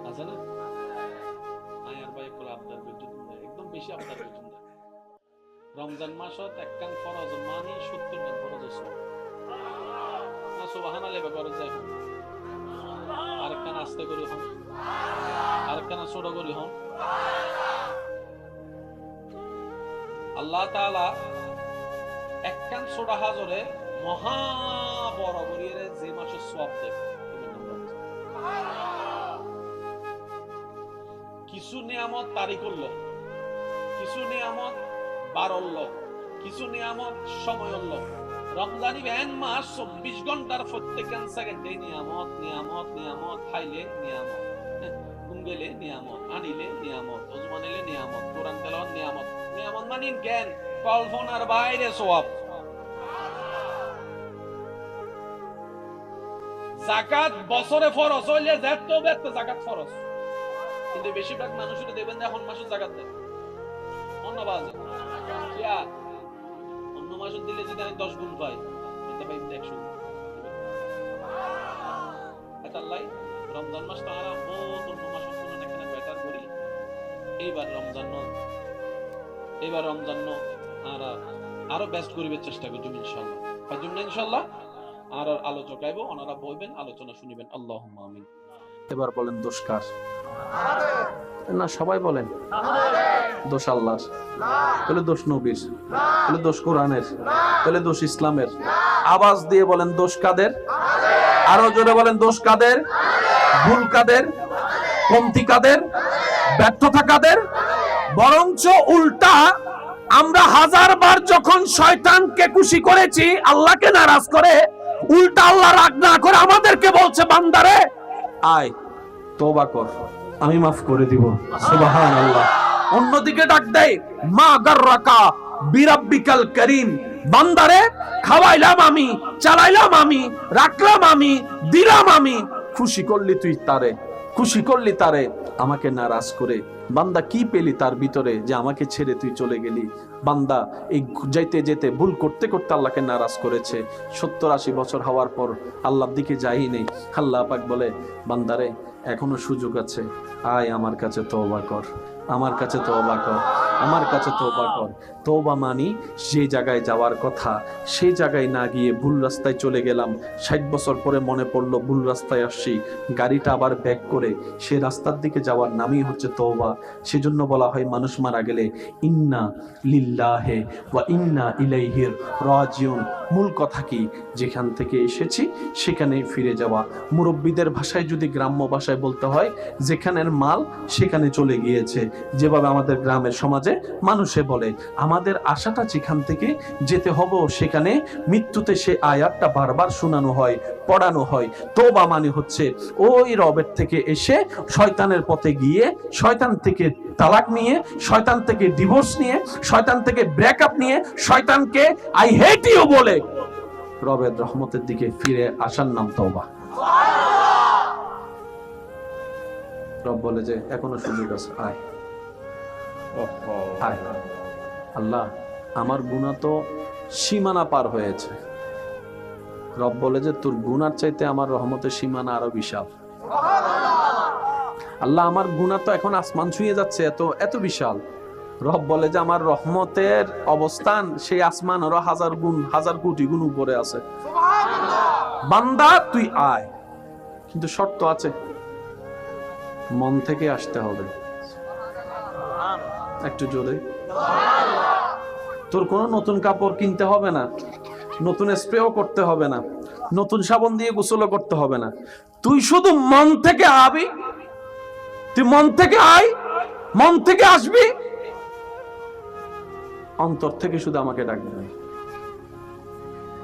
আছে না? আয়ার ভাই কোলা আপনার বিদ্যুৎ একদম বেশি আপনার বিদ্যুৎ। রমজান মাসত একখান ফরজ মানি 70 জন ফরজ আছে না, সুবহানাল্লাহ ব্যাপারে যায়। আরেকখান আস্তে করে হন, আরেকখান ছোট করে হন। আল্লাহ তাআলা একখান ছোট হাজরে মহা বড় বড়িয়ে যে মাসে সওয়াব দেবে। কিছু নিয়ামত তারিখ করলো, কিছু নিয়ামত বাড়ল, কিছু নিয়ামত সময় হল। রমজানি ব্যান মাস 24 ঘন্টার প্রত্যেক সেকেন্ডে নিয়ামত নিয়ামত নিয়ামত, খাইলে নিয়ামত, ঘুম গেলে নিয়ামত, আনিলে নিয়ামত, ওযু মানিলে নিয়ামত, কোরআন তেলাওয়াত নিয়ামত। নিয়ামত মানে জ্ঞান, কল্পনার বাইরে সওয়াব। যাকাত বছরে ফরজ হইলে যেত বেত যাকাত ফরজ, কিন্তু বেশিরভাগ মানুষের দেখবেন এখন মাসে যাকাত দেয় অন্য বাজে। অন্য মাসে দিলে যদি আমি 10 গুণ পাই, এটা পাই 100 গুণ। এটালাই রমজান মাস তো আর বহুত অন্য মাসের তুলনায় এখানে বেটার করি। এইবার রমজান আর আরো বেস্ট করিবার চেষ্টা করব ইনশাআল্লাহ। ফাজুম না ইনশাআল্লাহ। আর আলোচক আইবো, ওনারা বলবেন, আলোচনা শুনিবেন। আল্লাহুম্মা আমিন। এবার বলেন দোষ কার? না, সবাই বলেন দোষ আল্লাহর, তাহলে দোষ নবীর, তাহলে দোষ কোরআনের, তাহলে দোষ ইসলামের। আওয়াজ দিয়ে বলেন দোষ কাদের? আরো জোরে বলেন দোষ কাদের? ভুল কাদের? কমতি কাদের? ব্যর্থতা কাদের? বরঞ্চ উল্টা আমরা 1000 বার যখন শয়তানকে খুশি করেছি, আল্লাহকে নারাজ করে, উল্টা আল্লাহ রাগ না করে আমাদেরকে বলছে, বান্দারে আয় তওবা কর, আমি মাফ করে দিব। সুবহানাল্লাহ। অন্যদিকে ডাক দেয়, মা গাররাকা বিরাব্বিকাল কারীম, বান্দারে খাওয়াইলাম আমি, চালাইলাম আমি, রাখলাম আমি, দিলাম আমি, খুশি করলি তুই তারে, খুশি করলি তারে আমাকে নারাজ করে। বান্দা কি পেলি তার ভিতরে যে আমাকে ছেড়ে তুই চলে গেলি? বান্দা এই যাইতে যেতে ভুল করতে করতে আল্লাহকে নারাজ করেছে। 70-80 বছর হওয়ার পর আল্লাহর দিকে যাই নেই। আল্লাহ পাক বলে, বান্দারে এখনো সুযোগ আছে, আয় আমার কাছে তওবা কর, আমার কাছে তওবা কর, আমার কাছে তওবা কর। তওবা মানি যে জায়গায় যাওয়ার কথা সেই জায়গায় না গিয়ে ভুল রাস্তায় চলে গেলাম, 60 বছর পরে মনে পড়লো ভুল রাস্তায় আসছি, গাড়িটা আবার ব্যাক করে সে রাস্তার দিকে যাওয়ার নামই হচ্ছে তওবা। সেজন্য বলা হয় মানুষ মারা গেলে ইন্না লিল্লাহে ওয়া ইন্না ইলাইহির রাজিউন। মূল কথা কি, যেখান থেকে এসেছি সেখানেই ফিরে যাওয়া। মুরব্বীদের ভাষায় যদি গ্রাম্য ভাষায় বলতে হয়, যেখানের মাল সেখানে চলে গিয়েছে। যেভাবে আমাদের গ্রামের সমাজে মানুষে বলে আমাদের আশাটা যেখান থেকে যেতে হবে সেখানে, মৃত্যুতে সে আয়াতটা বারবার শোনানো হয়, পড়ানো হয়। তওবা মানে হচ্ছে ওই রবের থেকে এসে শয়তানের পথে গিয়ে, শয়তান থেকে তালাক নিয়ে, শয়তান থেকে ডিভোর্স নিয়ে, শয়তান থেকে ব্রেকআপ নিয়ে, শয়তানকে আই হেট ইউ বলে রবের রহমতের দিকে ফিরে আসার নাম তওবা। রব বলে যে এখনো সুযোগ আছে, আয় আয়। আল্লাহ আমার গুনাহ তো সীমানা পার হয়েছে। রব বলে যে তোর গুনার চাইতে আমার রহমতের সীমানা আরো বিশাল। আল্লাহ আমার গুনাহ তো এখন আসমান ছুঁয়ে যাচ্ছে, এত এত বিশাল। রব বলে যে আমার রহমতের অবস্থান সেই আসমান আরো হাজার গুণ, হাজার কোটি গুণ উপরে আছে। বান্দা তুই আয়, কিন্তু শর্ত আছে, মন থেকে আসতে হবে। একটু জোরে। তোর কোনো নতুন কাপড় কিনতে হবে না, নতুন স্প্রেও করতে হবে না, নতুন সাবান দিয়ে গোসলও করতে হবে না। তুই শুধু মন থেকে আবি, তুই মন থেকে আয়, মন থেকে আসবি, অন্তর থেকে শুধু আমাকে ডাকবি,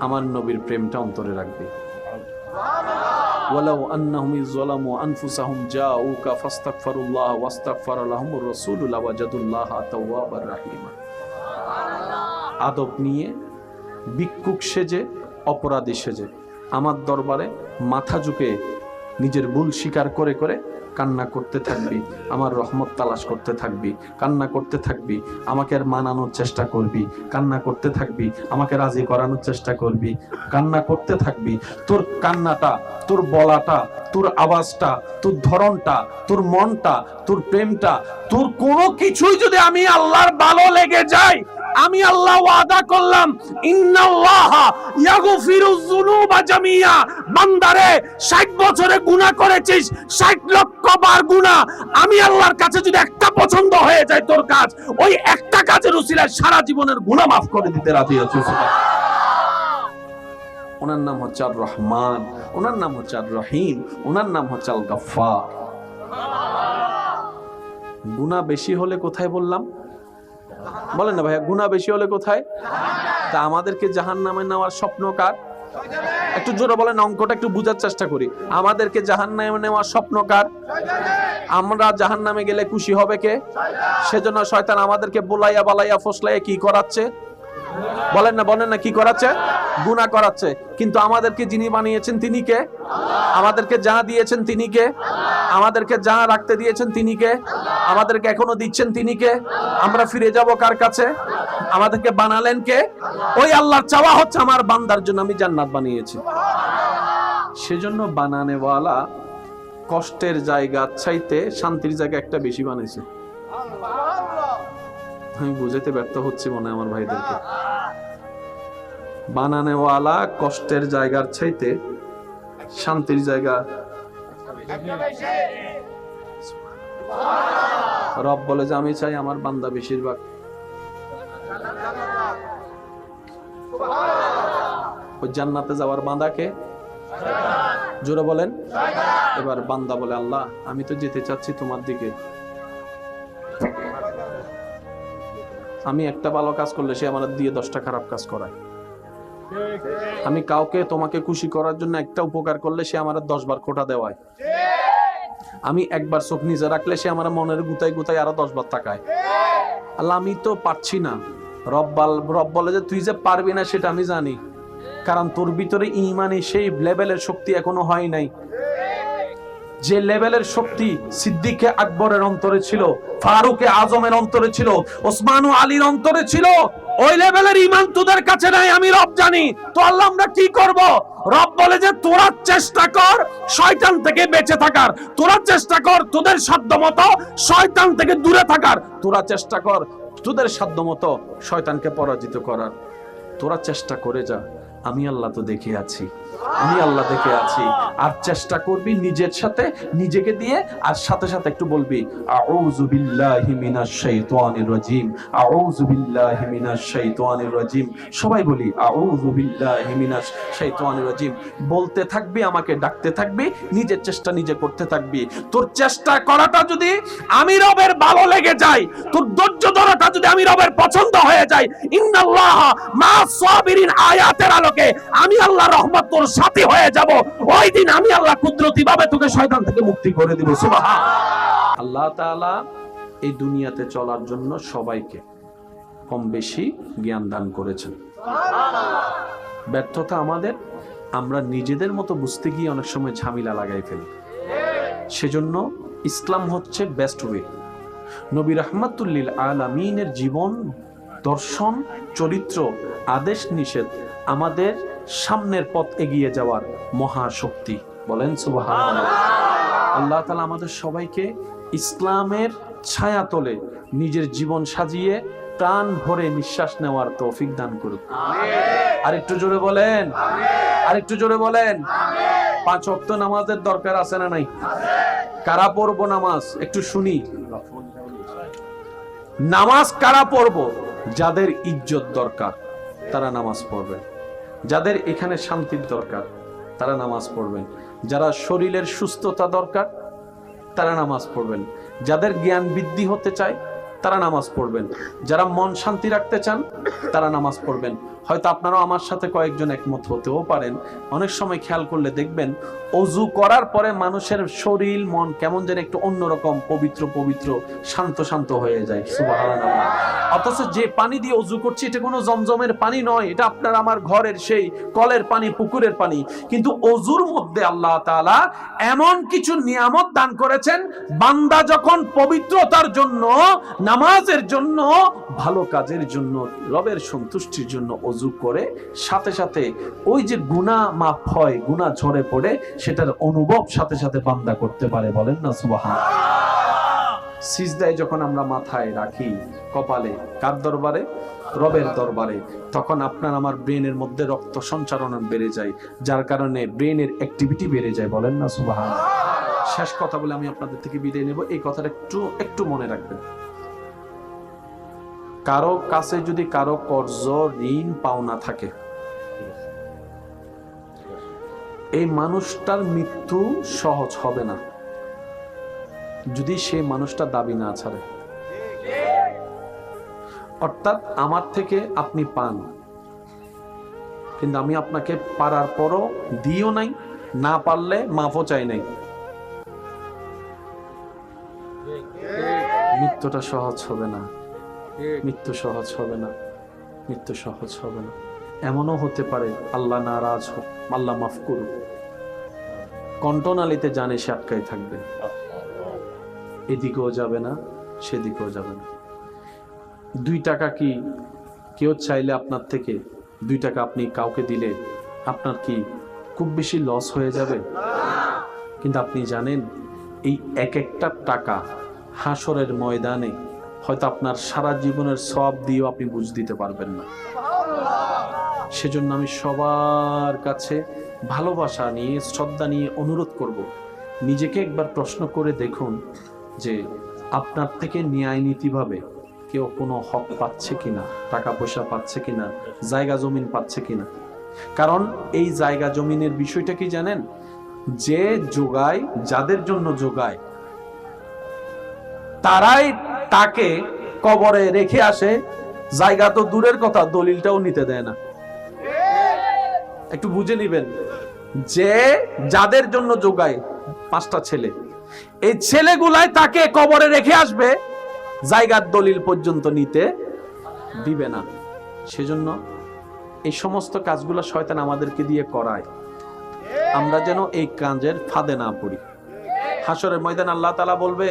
আমার নবীর প্রেমটা অন্তরে রাখবি। ওয়ালাউ আন্নাহুম যালামু আনফুসাহুম জাউকা ফাস্তাগফিরুল্লাহ ওয়াস্তাগফারা লাহুমুর রাসূল লাওয়াজাদুল্লাহা তাওয়াবার রাহিমা। আদব নিয়ে, ভিক্ষুক সেজে, অপরাধী সেজে আমার দরবারে মাথা ঝুঁকে নিজের ভুল স্বীকার করে করে কান্না করতে থাকবি, আমার রহমত তালাশ করতে থাকবি, কান্না করতে থাকবি, আমাকে আর মানানোর চেষ্টা করবি, কান্না করতে থাকবি, আমাকে রাজি করানোর চেষ্টা করবি, কান্না করতে থাকবি। তোর কান্নাটা, তোর বলাটা, তোর আওয়াজটা, তোর ধরনটা, তোর মনটা, তোর প্রেমটা, তোর কোনো কিছুই যদি আমি আল্লাহর ভালো লেগে যায়, আমি আল্লাহ ওয়াদা করলাম ইন্নাল্লাহা ইয়াগফিরুয যুনুবা জামিয়া। বান্দারে 60 বছরে গুনাহ করেছিস, 60 লক্ষ বার গুনাহ, আমি আল্লাহর কাছে যদি একটা পছন্দ হয়ে যায় তোর কাজ, ওই একটা কাজের উসিলায় সারা জীবনের গুনাহ মাফ করে দিতে রাজি আছি। ওনার নাম হচ্ছে আর রহমান, ওনার নাম হচ্ছে আর রহিম, ওনার নাম হচ্ছে আল গফফার। গুনাহ বেশি হলে কোথায় বললাম? বলেন না ভাইয়া, গুনাহ বেশি হলে কোথায়? তা আমাদেরকে জাহান্নামে নেওয়ার স্বপ্ন কার? একটু জোরে বলেন, অঙ্কটা একটু বুঝার চেষ্টা করি। আমাদেরকে জাহান্নামে নেওয়ার স্বপ্ন কার? আমরা জাহান্নামে গেলে খুশি হবে কে? সেজন্য শয়তান আমাদেরকে বুলাইয়া বালাইয়া ফসলাইয়া কি করাচ্ছে? বলেন না, বলেন না, কি করাচ্ছে? গুনাহ করাচ্ছে। কিন্তু আমাদেরকে যিনি বানিয়েছেন তিনি কে? আমাদেরকে যা দিয়েছেন তিনি কে? আমাদেরকে যা রাখতে দিয়েছেন তিনি কে? আমাদেরকে এখনো দিচ্ছেন তিনি কে? আমরা ফিরে যাব কার কাছে? আমাদেরকে বানালেন কে? ওই আল্লাহর চাওয়া হচ্ছে আমার বান্দার জন্য আমি জান্নাত বানিয়েছি। সেজন্য বানানেওয়ালা কষ্টের জায়গা চাইতে শান্তির জায়গা একটা বেশি বানাইছে। আমি বুঝাতে ব্যর্থ হচ্ছি মনে হয় আমার ভাইদেরকে। বানানেওয়ালা কষ্টের জায়গার চাইতে শান্তির জায়গা। রব বলে যে আমি চাই আমার বান্দা বেশিরভাগ ওই জান্নাতে যাওয়ার বান্দাকে জোরে বলেন। এবার বান্দা বলে আল্লাহ আমি তো যেতে চাচ্ছি তোমার দিকে, আমি একটা ভালো কাজ করলে সে আমার দিয়ে 10টা খারাপ কাজ করায়। আমি কাউকে তোমাকে খুশি করার জন্য একটা উপকার করলে সে আমার 10 বার খোটা দেওয়ায়। আমি একবার চোখ নিচে রাখলে সে আমার মনের গুতায় গুতায় আরো 10 বার তাকায়। আল্লাহ আমি তো পারছি না। রব বলে যে তুই যে পারবি না সেটা আমি জানি, কারণ তোর ভিতরে ঈমানে সেই লেভেলের শক্তি এখনো হয় নাই। যে লেভেলের শক্তি সিদ্দিকে আকবরের অন্তরে ছিল, ফারুকে আজমের অন্তরে ছিল, ওসমান ও আলীর অন্তরে ছিল, ওই লেভেলের ঈমান তোদের কাছে নাই, আমি রব জানি। তো আল্লাহ আমরা কি করব? রব বলে যে তোরা চেষ্টা কর শয়তান থেকে বেঁচে থাকার, তোরা চেষ্টা কর তোদের সাধ্যমতো শয়তান থেকে দূরে থাকার, তোরা চেষ্টা কর তোদের সাধ্যমতো শয়তানকে পরাজিত করার, তোরা চেষ্টা করে যা। আমি আল্লাহ তো দেখে আছি, আমি আল্লাহ দেখে আছি। আর চেষ্টা করবি নিজের সাথে, নিজেকে দিয়ে, আর সাথে সাথে একটু বলবি আউযু বিল্লাহি মিনাশ শাইতানির রাজিম, আউযু বিল্লাহি মিনাশ শাইতানির রাজিম। সবাই বলি আউযু বিল্লাহি মিনাশ শাইতানির রাজিম। বলতে থাকবি, আমাকে ডাকতে থাকবি, নিজের চেষ্টা নিজে করতে থাকবি। তোর চেষ্টা করাটা যদি আমি রবের ভালো লেগে যায়, তোর ধৈর্য ধরাটা যদি আমি রবের পছন্দ হয়ে যায়, ইন্নাল্লাহ মা'আস সাবিরিন আয়াতের আলোকে আমি আল্লাহ রহমত তোর সাথী হয়ে যাব। ওই দিন আমি আল্লাহ কুদরতি ভাবে তোকে শয়তান থেকে মুক্তি করে দিব। সুবহানাল্লাহ। আল্লাহ তাআলা এই দুনিয়াতে চলার জন্য সবাইকে কম বেশি জ্ঞান দান করেছেন। ব্যর্থতা আমাদের, আমরা নিজেদের মতো বুঝতে গিয়ে অনেক সময় ঝামেলা লাগাই ফেলি। সেজন্য ইসলাম হচ্ছে বেস্ট ওয়ে। নবী রাহমাতুল লিল আলামিনের জীবন, দর্শন, চরিত্র, আদেশ নিষেধ আমাদের সামনের পথ এগিয়ে যাওয়ার মহাশক্তি। বলেন সুবহানাল্লাহ। আল্লাহ তাআলা আমাদের সবাইকে ইসলামের ছায়াতলে নিজের জীবন সাজিয়ে প্রাণ ভরে নিঃশ্বাস নেওয়ার তৌফিক দান করুন। আর একটু জোরে বলেন, আর একটু জোরে বলেন। 5 ওয়াক্ত নামাজের দরকার আছে না নাই? কারা পড়বো নামাজ একটু শুনি। নামাজ কারা পড়বো? যাদের ইজ্জত দরকার তারা নামাজ পড়বেন, যাদের এখানে শান্তির দরকার তারা নামাজ পড়বেন, যারা শরীরের সুস্থতা দরকার তারা নামাজ পড়বেন, যাদের জ্ঞান বৃদ্ধি হতে চায় তারা নামাজ পড়বেন, যারা মন শান্তি রাখতে চান তারা নামাজ পড়বেন। হয়তো আপনারাও আমার সাথে কয়েকজন একমত হতেও পারেন। অনেক সময় খেয়াল করলে দেখবেন অজু করার পরে মানুষের শরীর মন কেমন যেন একটু অন্যরকম পবিত্র পবিত্র শান্ত শান্ত হয়ে যায়। সুবহানাল্লাহ। অথচ যে পানি দিয়ে অজু করছি এটা কোনো জমজমের পানি নয়, এটা আপনার আমার ঘরের সেই কলের পানি, পুকুরের পানি। কিন্তু অজুর মধ্যে আল্লাহ তাআলা এমন কিছু নিয়ামত দান করেছেন, বান্দা যখন পবিত্রতার জন্য, নামাজের জন্য, ভালো কাজের জন্য, রবের সন্তুষ্টির জন্য অজু করে সাথে সাথে ওই যে গুনাহ মাফ হয়, গুনাহ ঝরে পড়ে, সেটার অনুভব সাথে সাথে বান্দা করতে পারে। বলেন না সুবহানাল্লাহ। সিজদায় যখন আমরা মাথায় রাখি, কপালে, কার দরবারে? রবের দরবারে, তখন আপনার আমার ব্রেনের মধ্যে রক্ত সঞ্চারণ বেড়ে যায়, যার কারণে ব্রেনের অ্যাক্টিভিটি বেড়ে যায়। বলেন না সুবহানাল্লাহ। শেষ কথা বলে আমি আপনাদের থেকে বিদায় নেব। এই কথাটা একটু মনে রাখবেন। কারো কাছে যদি কারো কর্জ, ঋণ, পাওনা থাকে, এই মানুষটার মৃত্যু সহজ হবে না যদি সেই মানুষটা দাবি না ছাড়ে। অর্থাৎ আমার থেকে আপনি পান, কিন্তু আমি আপনাকে পারার পরও দিও নাই, না পারলে মাফও চাই নাই, মৃত্যুটা সহজ হবে না, মৃত্যু সহজ হবে না, মৃত্যু সহজ হবে না। এমনও হতে পারে আল্লাহ নারাজ হোক, আল্লাহ মাফ করুক, কণ্ঠনালীতে জানে সে আটকাই থাকবে, এদিকেও যাবে না, সেদিকেও যাবে না। 2 টাকা কি কেউ চাইলে আপনার থেকে 2 টাকা আপনি কাউকে দিলে আপনার কি খুব বেশি লস হয়ে যাবে? কিন্তু আপনি জানেন এই এক একটা টাকা হাসরের ময়দানে হয়তো আপনার সারা জীবনের সওয়াব দিয়েও আপনি বুঝ দিতে পারবেন না। সেজন্য আমি সবার কাছে ভালোবাসা নিয়ে, শ্রদ্ধা নিয়ে অনুরোধ করব, নিজেকে একবার প্রশ্ন করে দেখুন যে আপনার থেকে ন্যায় নীতিভাবে কেউ কোনো হক পাচ্ছে কিনা, টাকা পয়সা পাচ্ছে কিনা, জায়গা জমিন পাচ্ছে কিনা। কারণ এই জায়গা জমিনের বিষয়টা কি জানেন? যে যোগায়, যাদের জন্য যোগায়, তারাই তাকে কবরে রেখে আসে। জায়গা তো দূরের কথা, দলিলটাও নিতে দেয় না। একটু বুঝে নিবেন যে যাদের জন্য যোগায় 5টা ছেলে, এই ছেলেগুলাই তাকে কবরে রেখে আসবে, জায়গার দলিল পর্যন্ত নিতে দিবে না। সেজন্য এই সমস্ত কাজগুলো শয়তান আমাদেরকে দিয়ে করায়, আমরা যেন এই কাজের ফাঁদে না পড়ি। হাসরের ময়দান আল্লাহ তাআলা বলবে,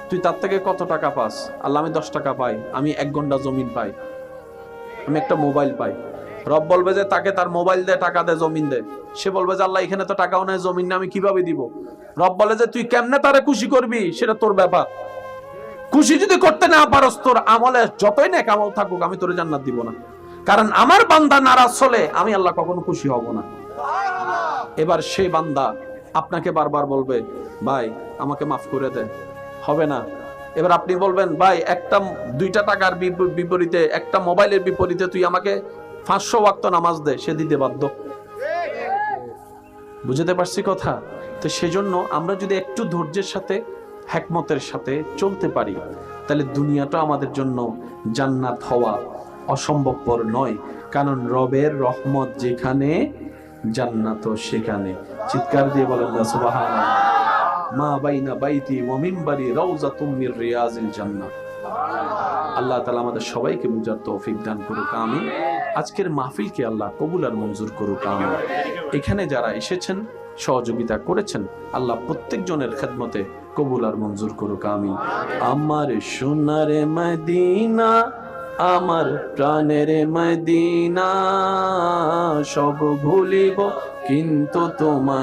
তুই তার থেকে কত টাকা পাস? আল্লাহ, আমি 10 টাকা পাই, আমি 1 ঘন্টা জমিন পাই, আমি একটা মোবাইল পাই। রব বলবে যে তাকে তার মোবাইল দে, টাকা দে, জমিন দে। সে বলবে যে আল্লাহ, এখানে তো টাকাও নেই, জমিন না, আমি কিভাবে দিব? রব বলে যে তুই কেমনে তারে খুশি করবি সেটা তোর ব্যাপার। খুশি যদি করতে না পারস, তোর আমলে যতই নেক আমল থাকুক, আমি তোরে জান্নাত দিব না। কারণ আমার বান্দা নারাজ হলে আমি আল্লাহ কখনো খুশি হব না। এবার সেই বান্দা আপনাকে বারবার বলবে, ভাই আমাকে মাফ করে দে, হবে না। এবার আপনি বলবেন, ভাই একটা 2টা টাকার বিপরীতে, একটা মোবাইলের বিপরীতে তুই আমাকে 500 ওয়াক্ত নামাজ দে, সে দিতে বাধ্য। বুঝতে পারছি কথা? তো সেজন্য আমরা যদি একটু ধৈর্যের সাথে, হিকমতের সাথে চলতে পারি, তাহলে দুনিয়াটা আমাদের জন্য জান্নাত হওয়া অসম্ভবপর নয়। কারণ রবের রহমত যেখানে, জান্নাত সেখানে। চিৎকার দিয়ে বলেন না সুবহানাল্লাহ। মা বাইনা বাইতি ওয়া মিনবারি রাউযাতুম মির রিয়াজিল জান্নাহ। আল্লাহ তাআলা আমাদের সবাইকে বুঝার তৌফিক দান করুক, আমিন। আজকের মাহফিলকে আল্লাহ কবুল আর মঞ্জুর করুক, আমিন। এখানে যারা এসেছেন, সহযোগিতা করেছেন, আল্লাহ প্রত্যেকজনের খেদমতে কবুল আর মঞ্জুর করুক, আমিন। আমার সোনার মদিনা, আমার প্রাণের মদিনা, সব ভুলিব কিন্তু তোমার